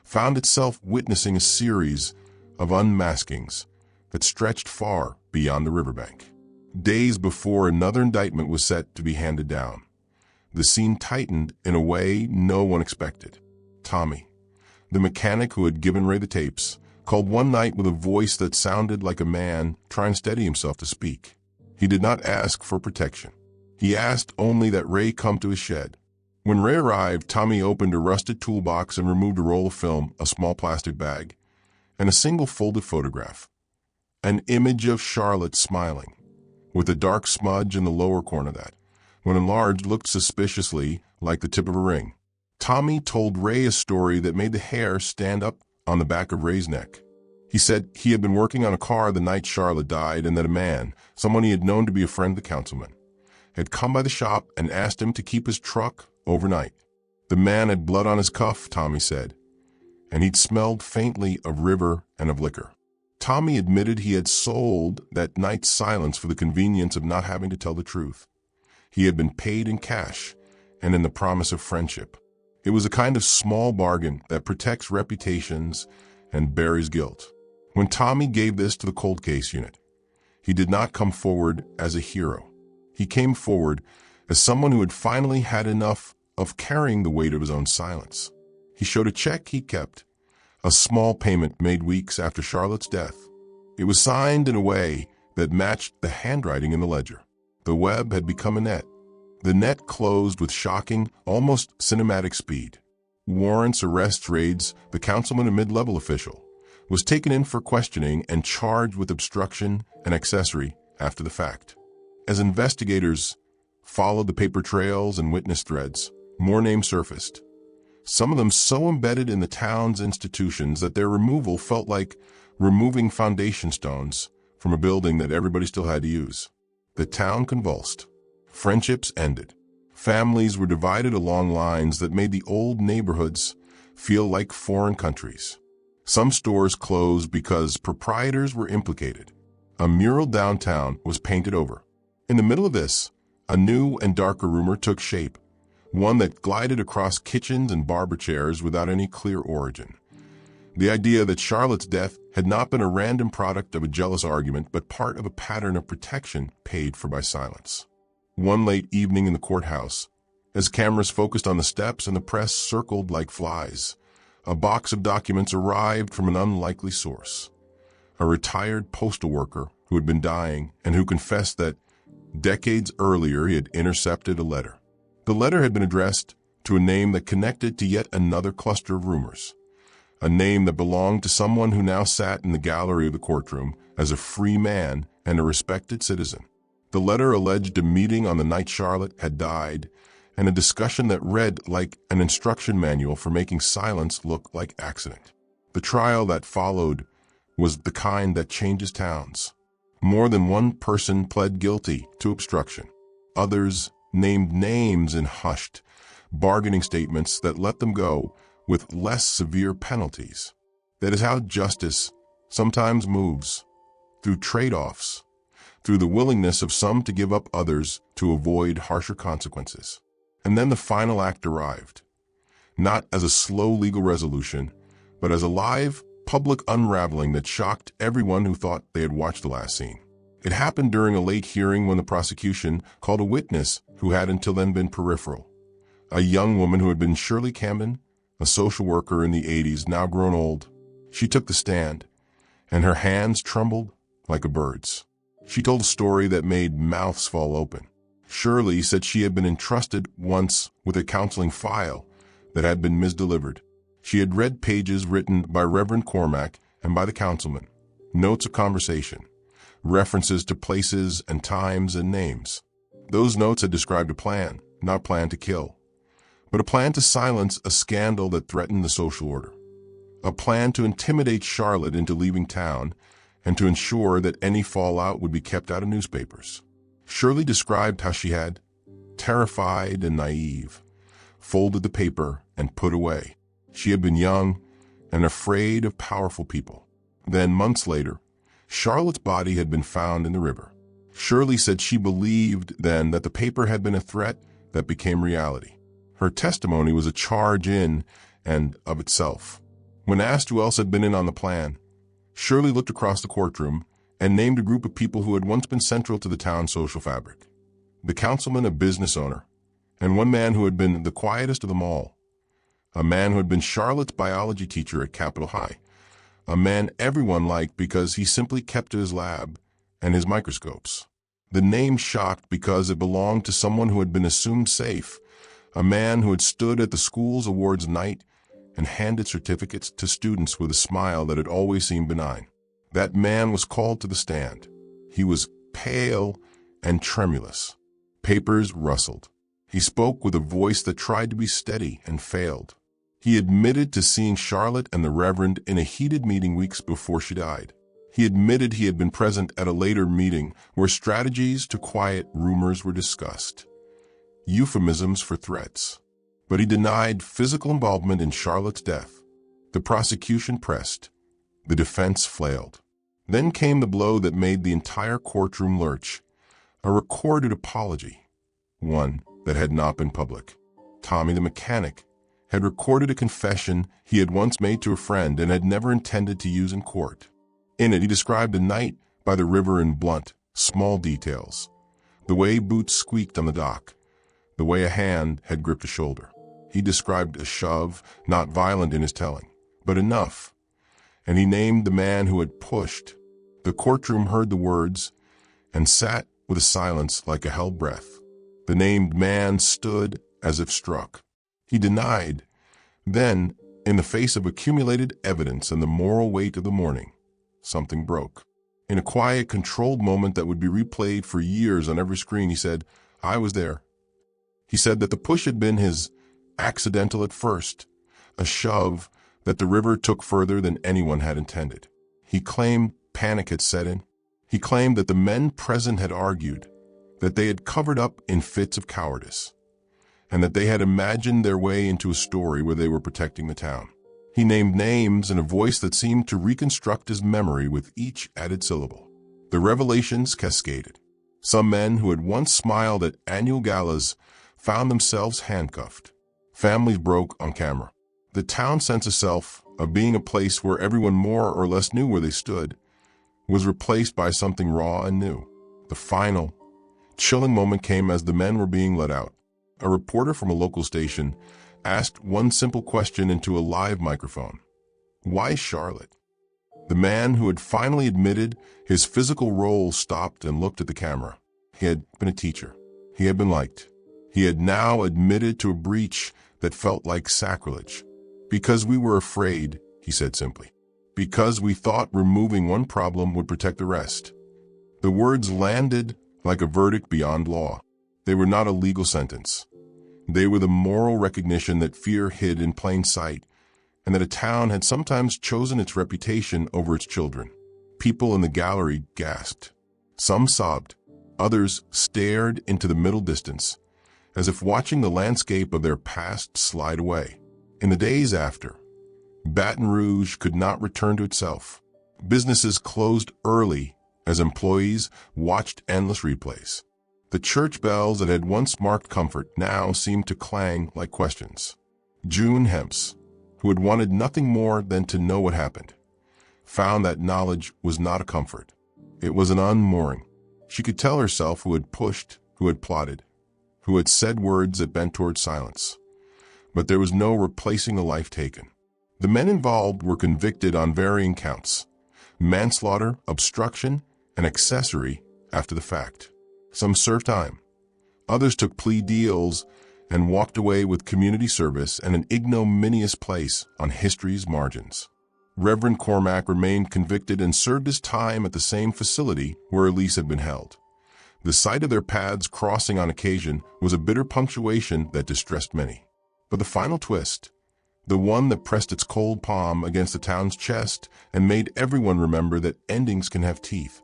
found itself witnessing a series of unmaskings that stretched far beyond the riverbank. Days before another indictment was set to be handed down, the scene tightened in a way no one expected. Tommy, the mechanic who had given Ray the tapes, called one night with a voice that sounded like a man trying to steady himself to speak. He did not ask for protection. He asked only that Ray come to his shed. When Ray arrived, Tommy opened a rusted toolbox and removed a roll of film, a small plastic bag, and a single folded photograph. An image of Charlotte smiling, with a dark smudge in the lower corner that, when enlarged, looked suspiciously like the tip of a ring. Tommy told Ray a story that made the hair stand up on the back of Ray's neck. He said he had been working on a car the night Charlotte died and that a man, someone he had known to be a friend of the councilman, had come by the shop and asked him to keep his truck overnight. The man had blood on his cuff, Tommy said, and he'd smelled faintly of river and of liquor. Tommy admitted he had sold that night's silence for the convenience of not having to tell the truth. He had been paid in cash and in the promise of friendship. It was a kind of small bargain that protects reputations and buries guilt. When Tommy gave this to the cold case unit, he did not come forward as a hero. He came forward as someone who had finally had enough of carrying the weight of his own silence. He showed a check he kept, a small payment made weeks after Charlotte's death. It was signed in a way that matched the handwriting in the ledger. The web had become a net. The net closed with shocking, almost cinematic speed. Warrants, arrests, raids. The councilman, a mid-level official, was taken in for questioning and charged with obstruction and accessory after the fact. As investigators followed the paper trails and witness threads, more names surfaced. Some of them so embedded in the town's institutions that their removal felt like removing foundation stones from a building that everybody still had to use. The town convulsed. Friendships ended. Families were divided along lines that made the old neighborhoods feel like foreign countries. Some stores closed because proprietors were implicated. A mural downtown was painted over. In the middle of this, a new and darker rumor took shape, one that glided across kitchens and barber chairs without any clear origin. The idea that Charlotte's death had not been a random product of a jealous argument, but part of a pattern of protection paid for by silence. One late evening in the courthouse, as cameras focused on the steps and the press circled like flies, a box of documents arrived from an unlikely source. A retired postal worker who had been dying and who confessed that decades earlier he had intercepted a letter. The letter had been addressed to a name that connected to yet another cluster of rumors, a name that belonged to someone who now sat in the gallery of the courtroom as a free man and a respected citizen. The letter alleged a meeting on the night Charlotte had died and a discussion that read like an instruction manual for making silence look like accident. The trial that followed was the kind that changes towns. More than one person pled guilty to obstruction. Others named names in hushed, bargaining statements that let them go with less severe penalties. That is how justice sometimes moves, through trade-offs, through the willingness of some to give up others to avoid harsher consequences. And then the final act arrived, not as a slow legal resolution, but as a live, public unraveling that shocked everyone who thought they had watched the last scene. It happened during a late hearing when the prosecution called a witness who had until then been peripheral. A young woman who had been Shirley Camden, a social worker in the 80s, now grown old. She took the stand, and her hands trembled like a bird's. She told a story that made mouths fall open. Shirley said she had been entrusted once with a counseling file that had been misdelivered. She had read pages written by Reverend Cormack and by the councilman, notes of conversation, references to places and times and names. Those notes had described a plan, not a plan to kill, but a plan to silence a scandal that threatened the social order. A plan to intimidate Charlotte into leaving town and to ensure that any fallout would be kept out of newspapers. Shirley described how she had, terrified and naive, folded the paper and put away. She had been young and afraid of powerful people. Then, months later, Charlotte's body had been found in the river. Shirley said she believed then that the paper had been a threat that became reality. Her testimony was a charge in and of itself. When asked who else had been in on the plan, Shirley looked across the courtroom and named a group of people who had once been central to the town's social fabric. The councilman, a business owner, and one man who had been the quietest of them all, a man who had been Charlotte's biology teacher at Capitol High, a man everyone liked because he simply kept to his lab and his microscopes. The name shocked because it belonged to someone who had been assumed safe, a man who had stood at the school's awards night and handed certificates to students with a smile that had always seemed benign. That man was called to the stand. He was pale and tremulous. Papers rustled. He spoke with a voice that tried to be steady and failed. He admitted to seeing Charlotte and the Reverend in a heated meeting weeks before she died. He admitted he had been present at a later meeting where strategies to quiet rumors were discussed, euphemisms for threats. But he denied physical involvement in Charlotte's death. The prosecution pressed. The defense flailed. Then came the blow that made the entire courtroom lurch. A recorded apology. One that had not been public. Tommy the mechanic had recorded a confession he had once made to a friend and had never intended to use in court. In it, he described a night by the river in blunt, small details. The way boots squeaked on the dock. The way a hand had gripped a shoulder. He described a shove, not violent in his telling, but enough. And he named the man who had pushed. The courtroom heard the words and sat with a silence like a held breath. The named man stood as if struck. He denied. Then, in the face of accumulated evidence and the moral weight of the morning, something broke. In a quiet, controlled moment that would be replayed for years on every screen, he said, "I was there." He said that the push had been his accidental at first, a shove that the river took further than anyone had intended. He claimed panic had set in. He claimed that the men present had argued, that they had covered up in fits of cowardice, and that they had imagined their way into a story where they were protecting the town. He named names in a voice that seemed to reconstruct his memory with each added syllable. The revelations cascaded. Some men who had once smiled at annual galas found themselves handcuffed. Families broke on camera. The town sense of self, of being a place where everyone more or less knew where they stood, was replaced by something raw and new. The final, chilling moment came as the men were being let out. A reporter from a local station asked one simple question into a live microphone. Why Charlotte? The man who had finally admitted his physical role stopped and looked at the camera. He had been a teacher. He had been liked. He had now admitted to a breach that felt like sacrilege. Because we were afraid, he said simply. Because we thought removing one problem would protect the rest. The words landed like a verdict beyond law. They were not a legal sentence. They were the moral recognition that fear hid in plain sight, and that a town had sometimes chosen its reputation over its children. People in the gallery gasped. Some sobbed. Others stared into the middle distance, as if watching the landscape of their past slide away. In the days after, Baton Rouge could not return to itself. Businesses closed early as employees watched endless replays. The church bells that had once marked comfort now seemed to clang like questions. June Hemps, who had wanted nothing more than to know what happened, found that knowledge was not a comfort. It was an unmooring. She could tell herself who had pushed, who had plotted, who had said words that bent toward silence. But there was no replacing the life taken. The men involved were convicted on varying counts: manslaughter, obstruction, and accessory after the fact. Some served time. Others took plea deals and walked away with community service and an ignominious place on history's margins. Reverend Cormack remained convicted and served his time at the same facility where Elise had been held. The sight of their paths crossing on occasion was a bitter punctuation that distressed many. But the final twist, the one that pressed its cold palm against the town's chest and made everyone remember that endings can have teeth,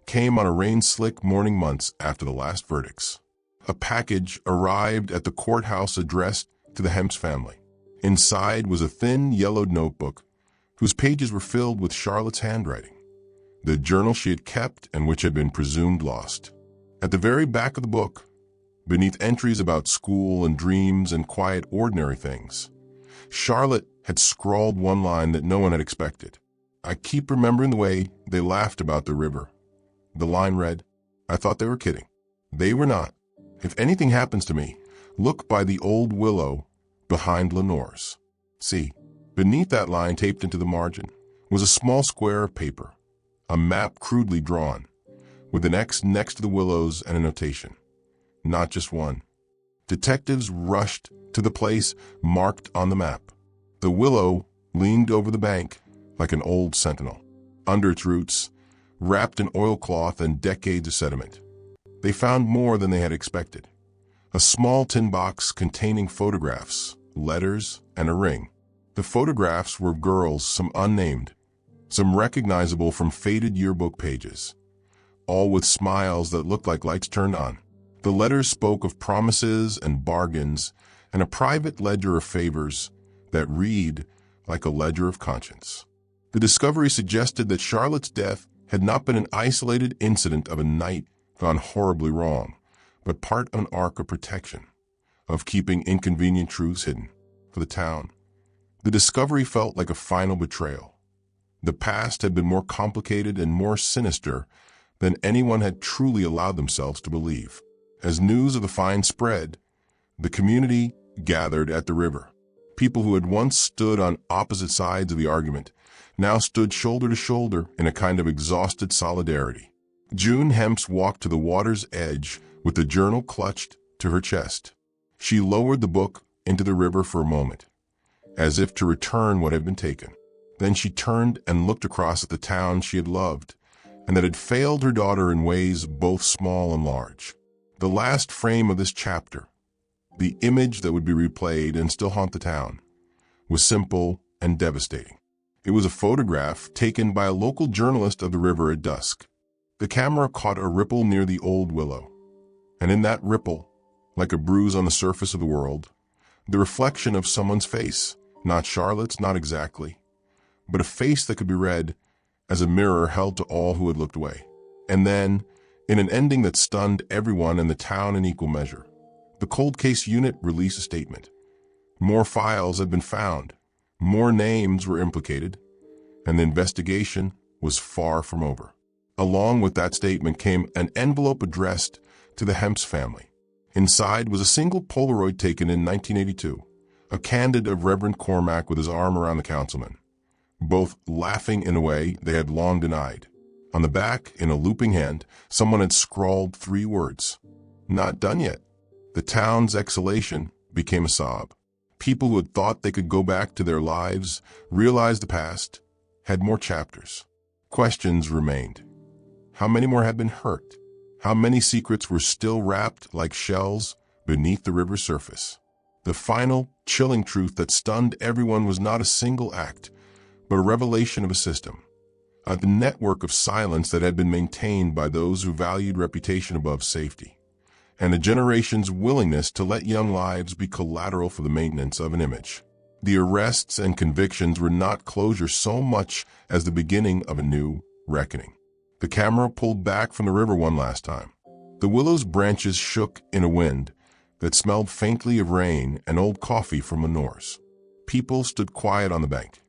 came on a rain-slick morning months after the last verdicts. A package arrived at the courthouse addressed to the Hemps family. Inside was a thin, yellowed notebook whose pages were filled with Charlotte's handwriting, the journal she had kept and which had been presumed lost. At the very back of the book, beneath entries about school and dreams and quiet, ordinary things, Charlotte had scrawled one line that no one had expected. I keep remembering the way they laughed about the river. The line read, I thought they were kidding. They were not. If anything happens to me, look by the old willow behind Lenore's. See, beneath that line taped into the margin was a small square of paper, a map crudely drawn, with an X next to the willows and a notation. Not just one. Detectives rushed to the place marked on the map. The willow leaned over the bank like an old sentinel. Under its roots, wrapped in oilcloth and decades of sediment, they found more than they had expected. A small tin box containing photographs, letters, and a ring. The photographs were girls, some unnamed, some recognizable from faded yearbook pages, all with smiles that looked like lights turned on. The letters spoke of promises and bargains and a private ledger of favors that read, like a ledger of conscience. The discovery suggested that Charlotte's death had not been an isolated incident of a night gone horribly wrong, but part of an arc of protection, of keeping inconvenient truths hidden. For the town, the discovery felt like a final betrayal. The past had been more complicated and more sinister than anyone had truly allowed themselves to believe. As news of the find spread, the community gathered at the river. People who had once stood on opposite sides of the argument now stood shoulder to shoulder in a kind of exhausted solidarity. June Hemps walked to the water's edge with the journal clutched to her chest. She lowered the book into the river for a moment, as if to return what had been taken. Then she turned and looked across at the town she had loved, and that had failed her daughter in ways both small and large. The last frame of this chapter, the image that would be replayed and still haunt the town, was simple and devastating. It was a photograph taken by a local journalist of the river at dusk. The camera caught a ripple near the old willow, and in that ripple, like a bruise on the surface of the world, the reflection of someone's face, not Charlotte's, not exactly, but a face that could be read as a mirror held to all who had looked away. And then, in an ending that stunned everyone in the town in equal measure, the cold case unit released a statement. More files had been found, more names were implicated, and the investigation was far from over. Along with that statement came an envelope addressed to the Hemps family. Inside was a single Polaroid taken in 1982, a candid of Reverend Cormac with his arm around the councilman, both laughing in a way they had long denied. On the back, in a looping hand, someone had scrawled 3 words, "Not done yet." The town's exhalation became a sob. People who had thought they could go back to their lives, realized the past, had more chapters. Questions remained. How many more had been hurt? How many secrets were still wrapped like shells beneath the river's surface? The final, chilling truth that stunned everyone was not a single act, but a revelation of a system, a network of silence that had been maintained by those who valued reputation above safety, and a generation's willingness to let young lives be collateral for the maintenance of an image. The arrests and convictions were not closure so much as the beginning of a new reckoning. The camera pulled back from the river one last time. The willow's branches shook in a wind that smelled faintly of rain and old coffee from manures. People stood quiet on the bank.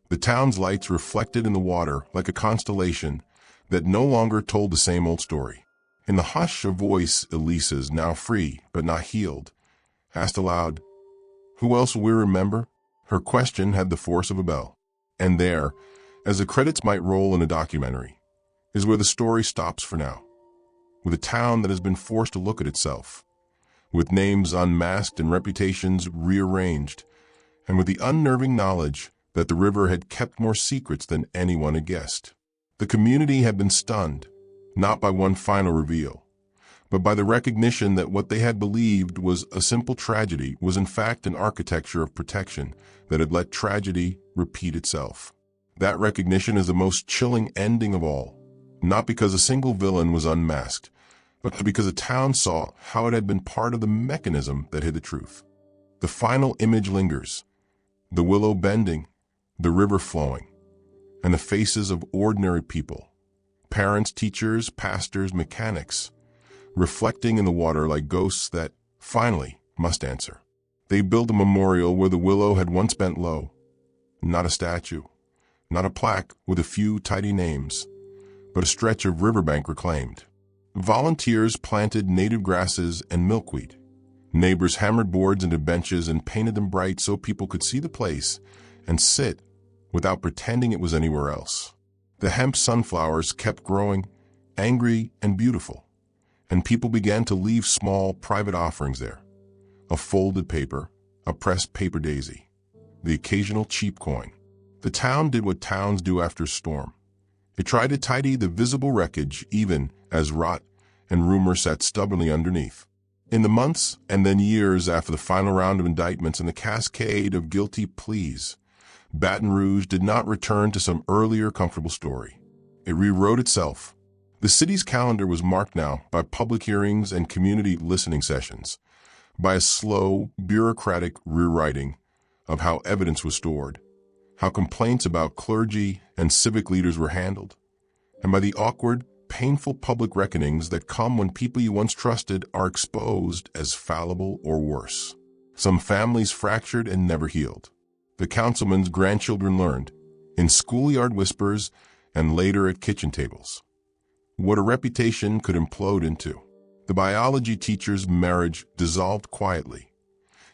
The town's lights reflected in the water like a constellation that no longer told the same old story. In the hush, a voice, Elise's, now free but not healed, asked aloud, "Who else will we remember?" Her question had the force of a bell. And there, as the credits might roll in a documentary, is where the story stops for now. With a town that has been forced to look at itself, with names unmasked and reputations rearranged, and with the unnerving knowledge that the river had kept more secrets than anyone had guessed. The community had been stunned, not by one final reveal, but by the recognition that what they had believed was a simple tragedy was in fact an architecture of protection that had let tragedy repeat itself. That recognition is the most chilling ending of all, not because a single villain was unmasked, but because the town saw how it had been part of the mechanism that hid the truth. The final image lingers, the willow bending, the river flowing, and the faces of ordinary people, parents, teachers, pastors, mechanics, reflecting in the water like ghosts that, finally, must answer. They built a memorial where the willow had once bent low, not a statue, not a plaque with a few tidy names, but a stretch of riverbank reclaimed. Volunteers planted native grasses and milkweed. Neighbors hammered boards into benches and painted them bright so people could see the place and sit without pretending it was anywhere else. The hemp sunflowers kept growing, angry and beautiful, and people began to leave small private offerings there. A folded paper, a pressed paper daisy, the occasional cheap coin. The town did what towns do after a storm. It tried to tidy the visible wreckage even as rot and rumor sat stubbornly underneath. In the months and then years after the final round of indictments and the cascade of guilty pleas, Baton Rouge did not return to some earlier comfortable story. It rewrote itself. The city's calendar was marked now by public hearings and community listening sessions, by a slow, bureaucratic rewriting of how evidence was stored, how complaints about clergy and civic leaders were handled, and by the awkward, painful public reckonings that come when people you once trusted are exposed as fallible or worse. Some families fractured and never healed. The councilman's grandchildren learned, in schoolyard whispers and later at kitchen tables, what a reputation could implode into. The biology teacher's marriage dissolved quietly.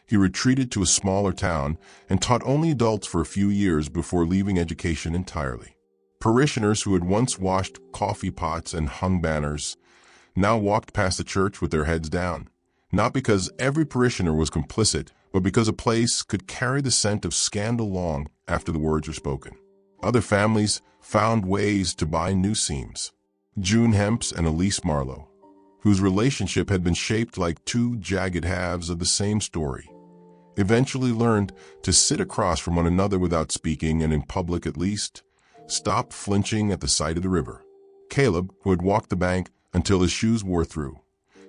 He retreated to a smaller town and taught only adults for a few years before leaving education entirely. Parishioners who had once washed coffee pots and hung banners now walked past the church with their heads down, not because every parishioner was complicit, but because a place could carry the scent of scandal long after the words were spoken. Other families found ways to buy new seams. June Hemps and Elise Marlowe, whose relationship had been shaped like two jagged halves of the same story, eventually learned to sit across from one another without speaking, and in public at least, stopped flinching at the sight of the river. Caleb, who had walked the bank until his shoes wore through,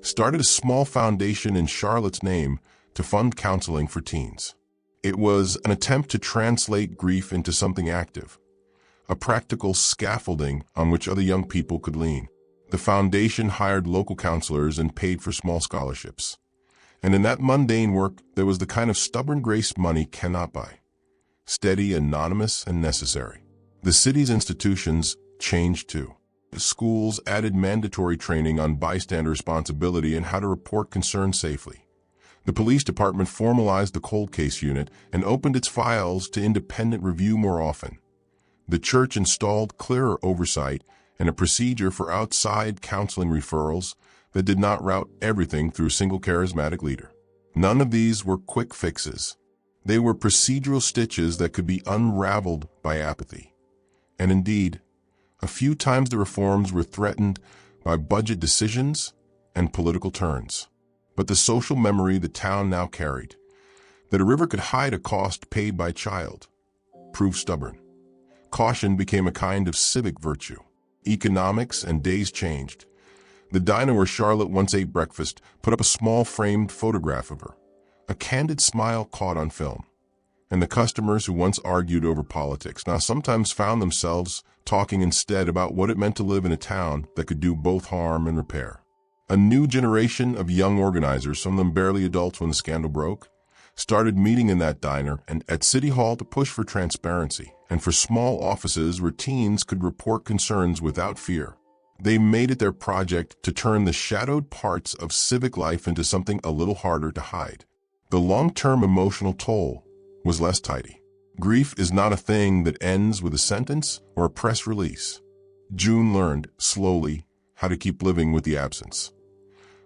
started a small foundation in Charlotte's name to fund counseling for teens. It was an attempt to translate grief into something active, a practical scaffolding on which other young people could lean. The foundation hired local counselors and paid for small scholarships. And in that mundane work, there was the kind of stubborn grace money cannot buy. Steady, anonymous, and necessary. The city's institutions changed too. The schools added mandatory training on bystander responsibility and how to report concerns safely. The police department formalized the cold case unit and opened its files to independent review more often. The church installed clearer oversight and a procedure for outside counseling referrals that did not route everything through a single charismatic leader. None of these were quick fixes. They were procedural stitches that could be unraveled by apathy. And indeed, a few times the reforms were threatened by budget decisions and political turns. But the social memory the town now carried, that a river could hide a cost paid by a child, proved stubborn. Caution became a kind of civic virtue. Economics and days changed. The diner where Charlotte once ate breakfast put up a small framed photograph of her, a candid smile caught on film. And the customers who once argued over politics now sometimes found themselves talking instead about what it meant to live in a town that could do both harm and repair. A new generation of young organizers, some of them barely adults when the scandal broke, started meeting in that diner and at City Hall to push for transparency and for small offices where teens could report concerns without fear. They made it their project to turn the shadowed parts of civic life into something a little harder to hide. The long-term emotional toll was less tidy. Grief is not a thing that ends with a sentence or a press release. June learned, slowly, how to keep living with the absence.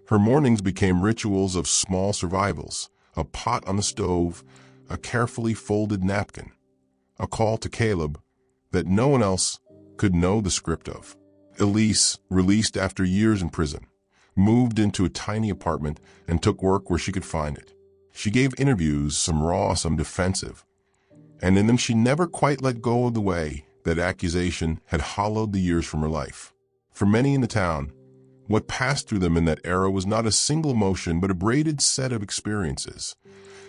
Her mornings became rituals of small survivals, a pot on the stove, a carefully folded napkin, a call to Caleb that no one else could know the script of. Elise, released after years in prison, moved into a tiny apartment and took work where she could find it. She gave interviews, some raw, some defensive, and in them she never quite let go of the way that accusation had hollowed the years from her life. For many in the town, what passed through them in that era was not a single emotion, but a braided set of experiences.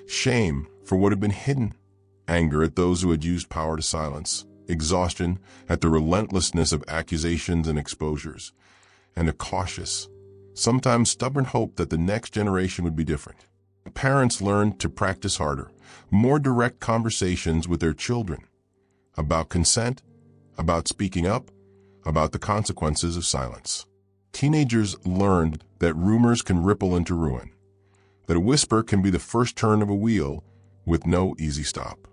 Shame for what had been hidden, anger at those who had used power to silence, exhaustion at the relentlessness of accusations and exposures, and a cautious, sometimes stubborn hope that the next generation would be different. Parents learned to practice harder, more direct conversations with their children about consent, about speaking up, about the consequences of silence. Teenagers learned that rumors can ripple into ruin, that a whisper can be the first turn of a wheel with no easy stop.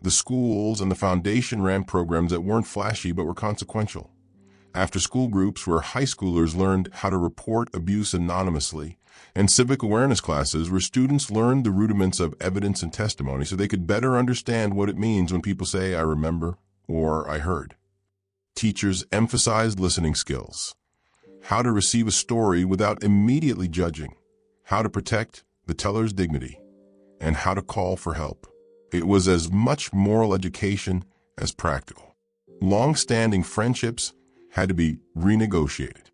The schools and the foundation ran programs that weren't flashy but were consequential. After-school groups where high schoolers learned how to report abuse anonymously, and civic awareness classes where students learned the rudiments of evidence and testimony so they could better understand what it means when people say, "I remember," or "I heard." Teachers emphasized listening skills, how to receive a story without immediately judging, how to protect the teller's dignity, and how to call for help. It was as much moral education as practical. Long-standing friendships had to be renegotiated.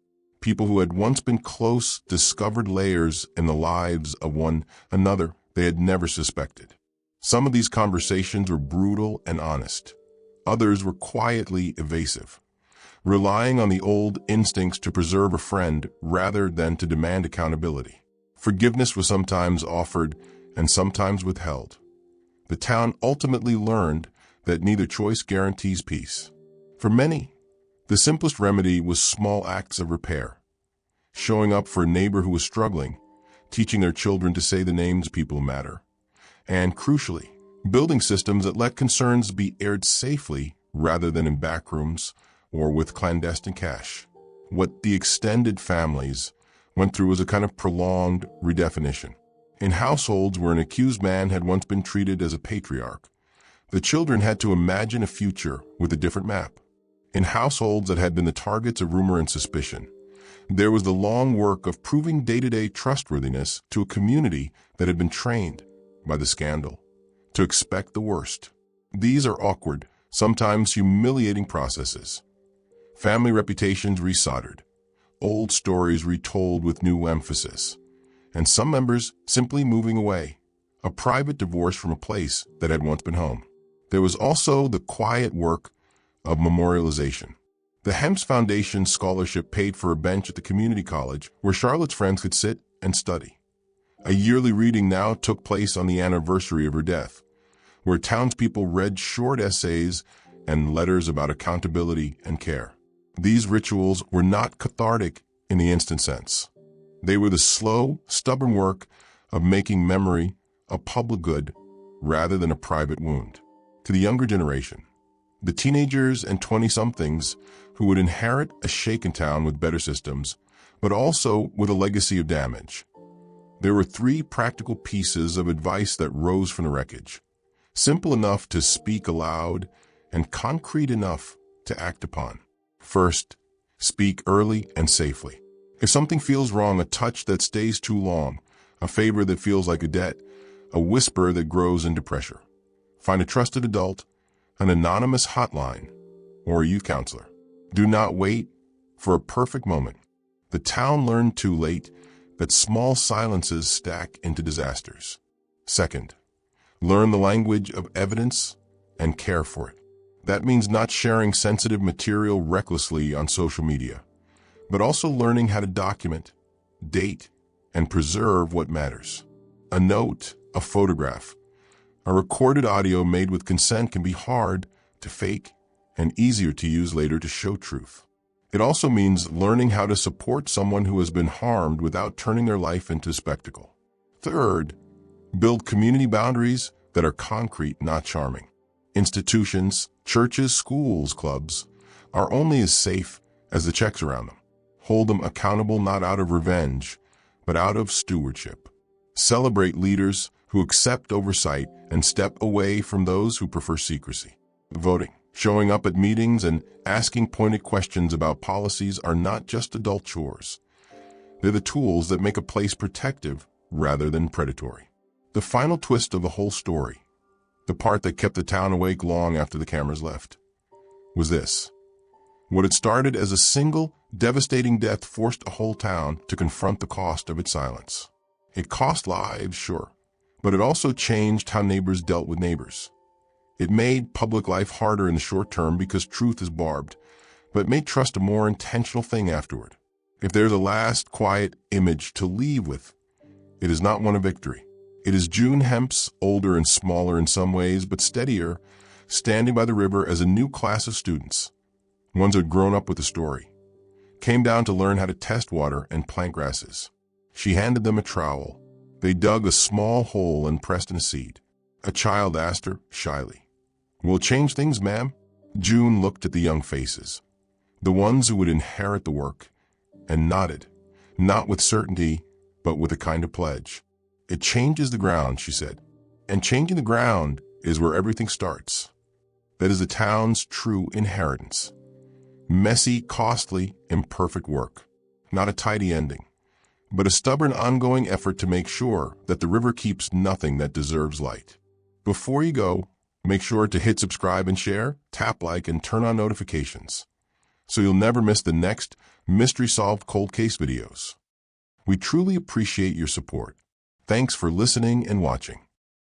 People who had once been close discovered layers in the lives of one another they had never suspected. Some of these conversations were brutal and honest. Others were quietly evasive, relying on the old instincts to preserve a friend rather than to demand accountability. Forgiveness was sometimes offered and sometimes withheld. The town ultimately learned that neither choice guarantees peace. For many, the simplest remedy was small acts of repair, showing up for a neighbor who was struggling, teaching their children to say the names people matter, and crucially, building systems that let concerns be aired safely rather than in back rooms or with clandestine cash. What the extended families went through was a kind of prolonged redefinition. In households where an accused man had once been treated as a patriarch, the children had to imagine a future with a different map. In households that had been the targets of rumor and suspicion, there was the long work of proving day-to-day trustworthiness to a community that had been trained by the scandal to expect the worst. These are awkward, sometimes humiliating processes. Family reputations resoldered, old stories retold with new emphasis, and some members simply moving away, a private divorce from a place that had once been home. There was also the quiet work of memorialization. The Hemps Foundation scholarship paid for a bench at the community college where Charlotte's friends could sit and study. A yearly reading now took place on the anniversary of her death, where townspeople read short essays and letters about accountability and care. These rituals were not cathartic in the instant sense. They were the slow, stubborn work of making memory a public good rather than a private wound. To the younger generation, the teenagers and 20-somethings who would inherit a shaken town with better systems, but also with a legacy of damage, there were 3 practical pieces of advice that rose from the wreckage, simple enough to speak aloud and concrete enough to act upon. First, speak early and safely. If something feels wrong, a touch that stays too long, a favor that feels like a debt, a whisper that grows into pressure, find a trusted adult, an anonymous hotline, or a youth counselor. Do not wait for a perfect moment. The town learned too late that small silences stack into disasters. Second, learn the language of evidence and care for it. That means not sharing sensitive material recklessly on social media, but also learning how to document, date, and preserve what matters. A note, a photograph, a recorded audio made with consent can be hard to fake and easier to use later to show truth. It also means learning how to support someone who has been harmed without turning their life into a spectacle. Third, build community boundaries that are concrete, not charming. Institutions, churches, schools, clubs are only as safe as the checks around them. Hold them accountable not out of revenge, but out of stewardship. Celebrate leaders who accept oversight and step away from those who prefer secrecy. Voting, showing up at meetings, and asking pointed questions about policies are not just adult chores. They're the tools that make a place protective rather than predatory. The final twist of the whole story, the part that kept the town awake long after the cameras left, was this. What had started as a single, devastating death forced a whole town to confront the cost of its silence. It cost lives, sure, but it also changed how neighbors dealt with neighbors. It made public life harder in the short term because truth is barbed, but it made trust a more intentional thing afterward. If there's a last quiet image to leave with, it is not one of victory. It is June Hemps, older and smaller in some ways, but steadier, standing by the river as a new class of students. Ones who had grown up with the story, came down to learn how to test water and plant grasses. She handed them a trowel. They dug a small hole and pressed in a seed. A child asked her, shyly, "Will it change things, ma'am?" June looked at the young faces, the ones who would inherit the work, and nodded, not with certainty, but with a kind of pledge. "It changes the ground," she said, "and changing the ground is where everything starts. That is the town's true inheritance. Messy, costly, imperfect work. Not a tidy ending, but a stubborn ongoing effort to make sure that the river keeps nothing that deserves light." Before you go, make sure to hit subscribe and share, tap like, and turn on notifications, so you'll never miss the next Mystery Solved Cold Case videos. We truly appreciate your support. Thanks for listening and watching.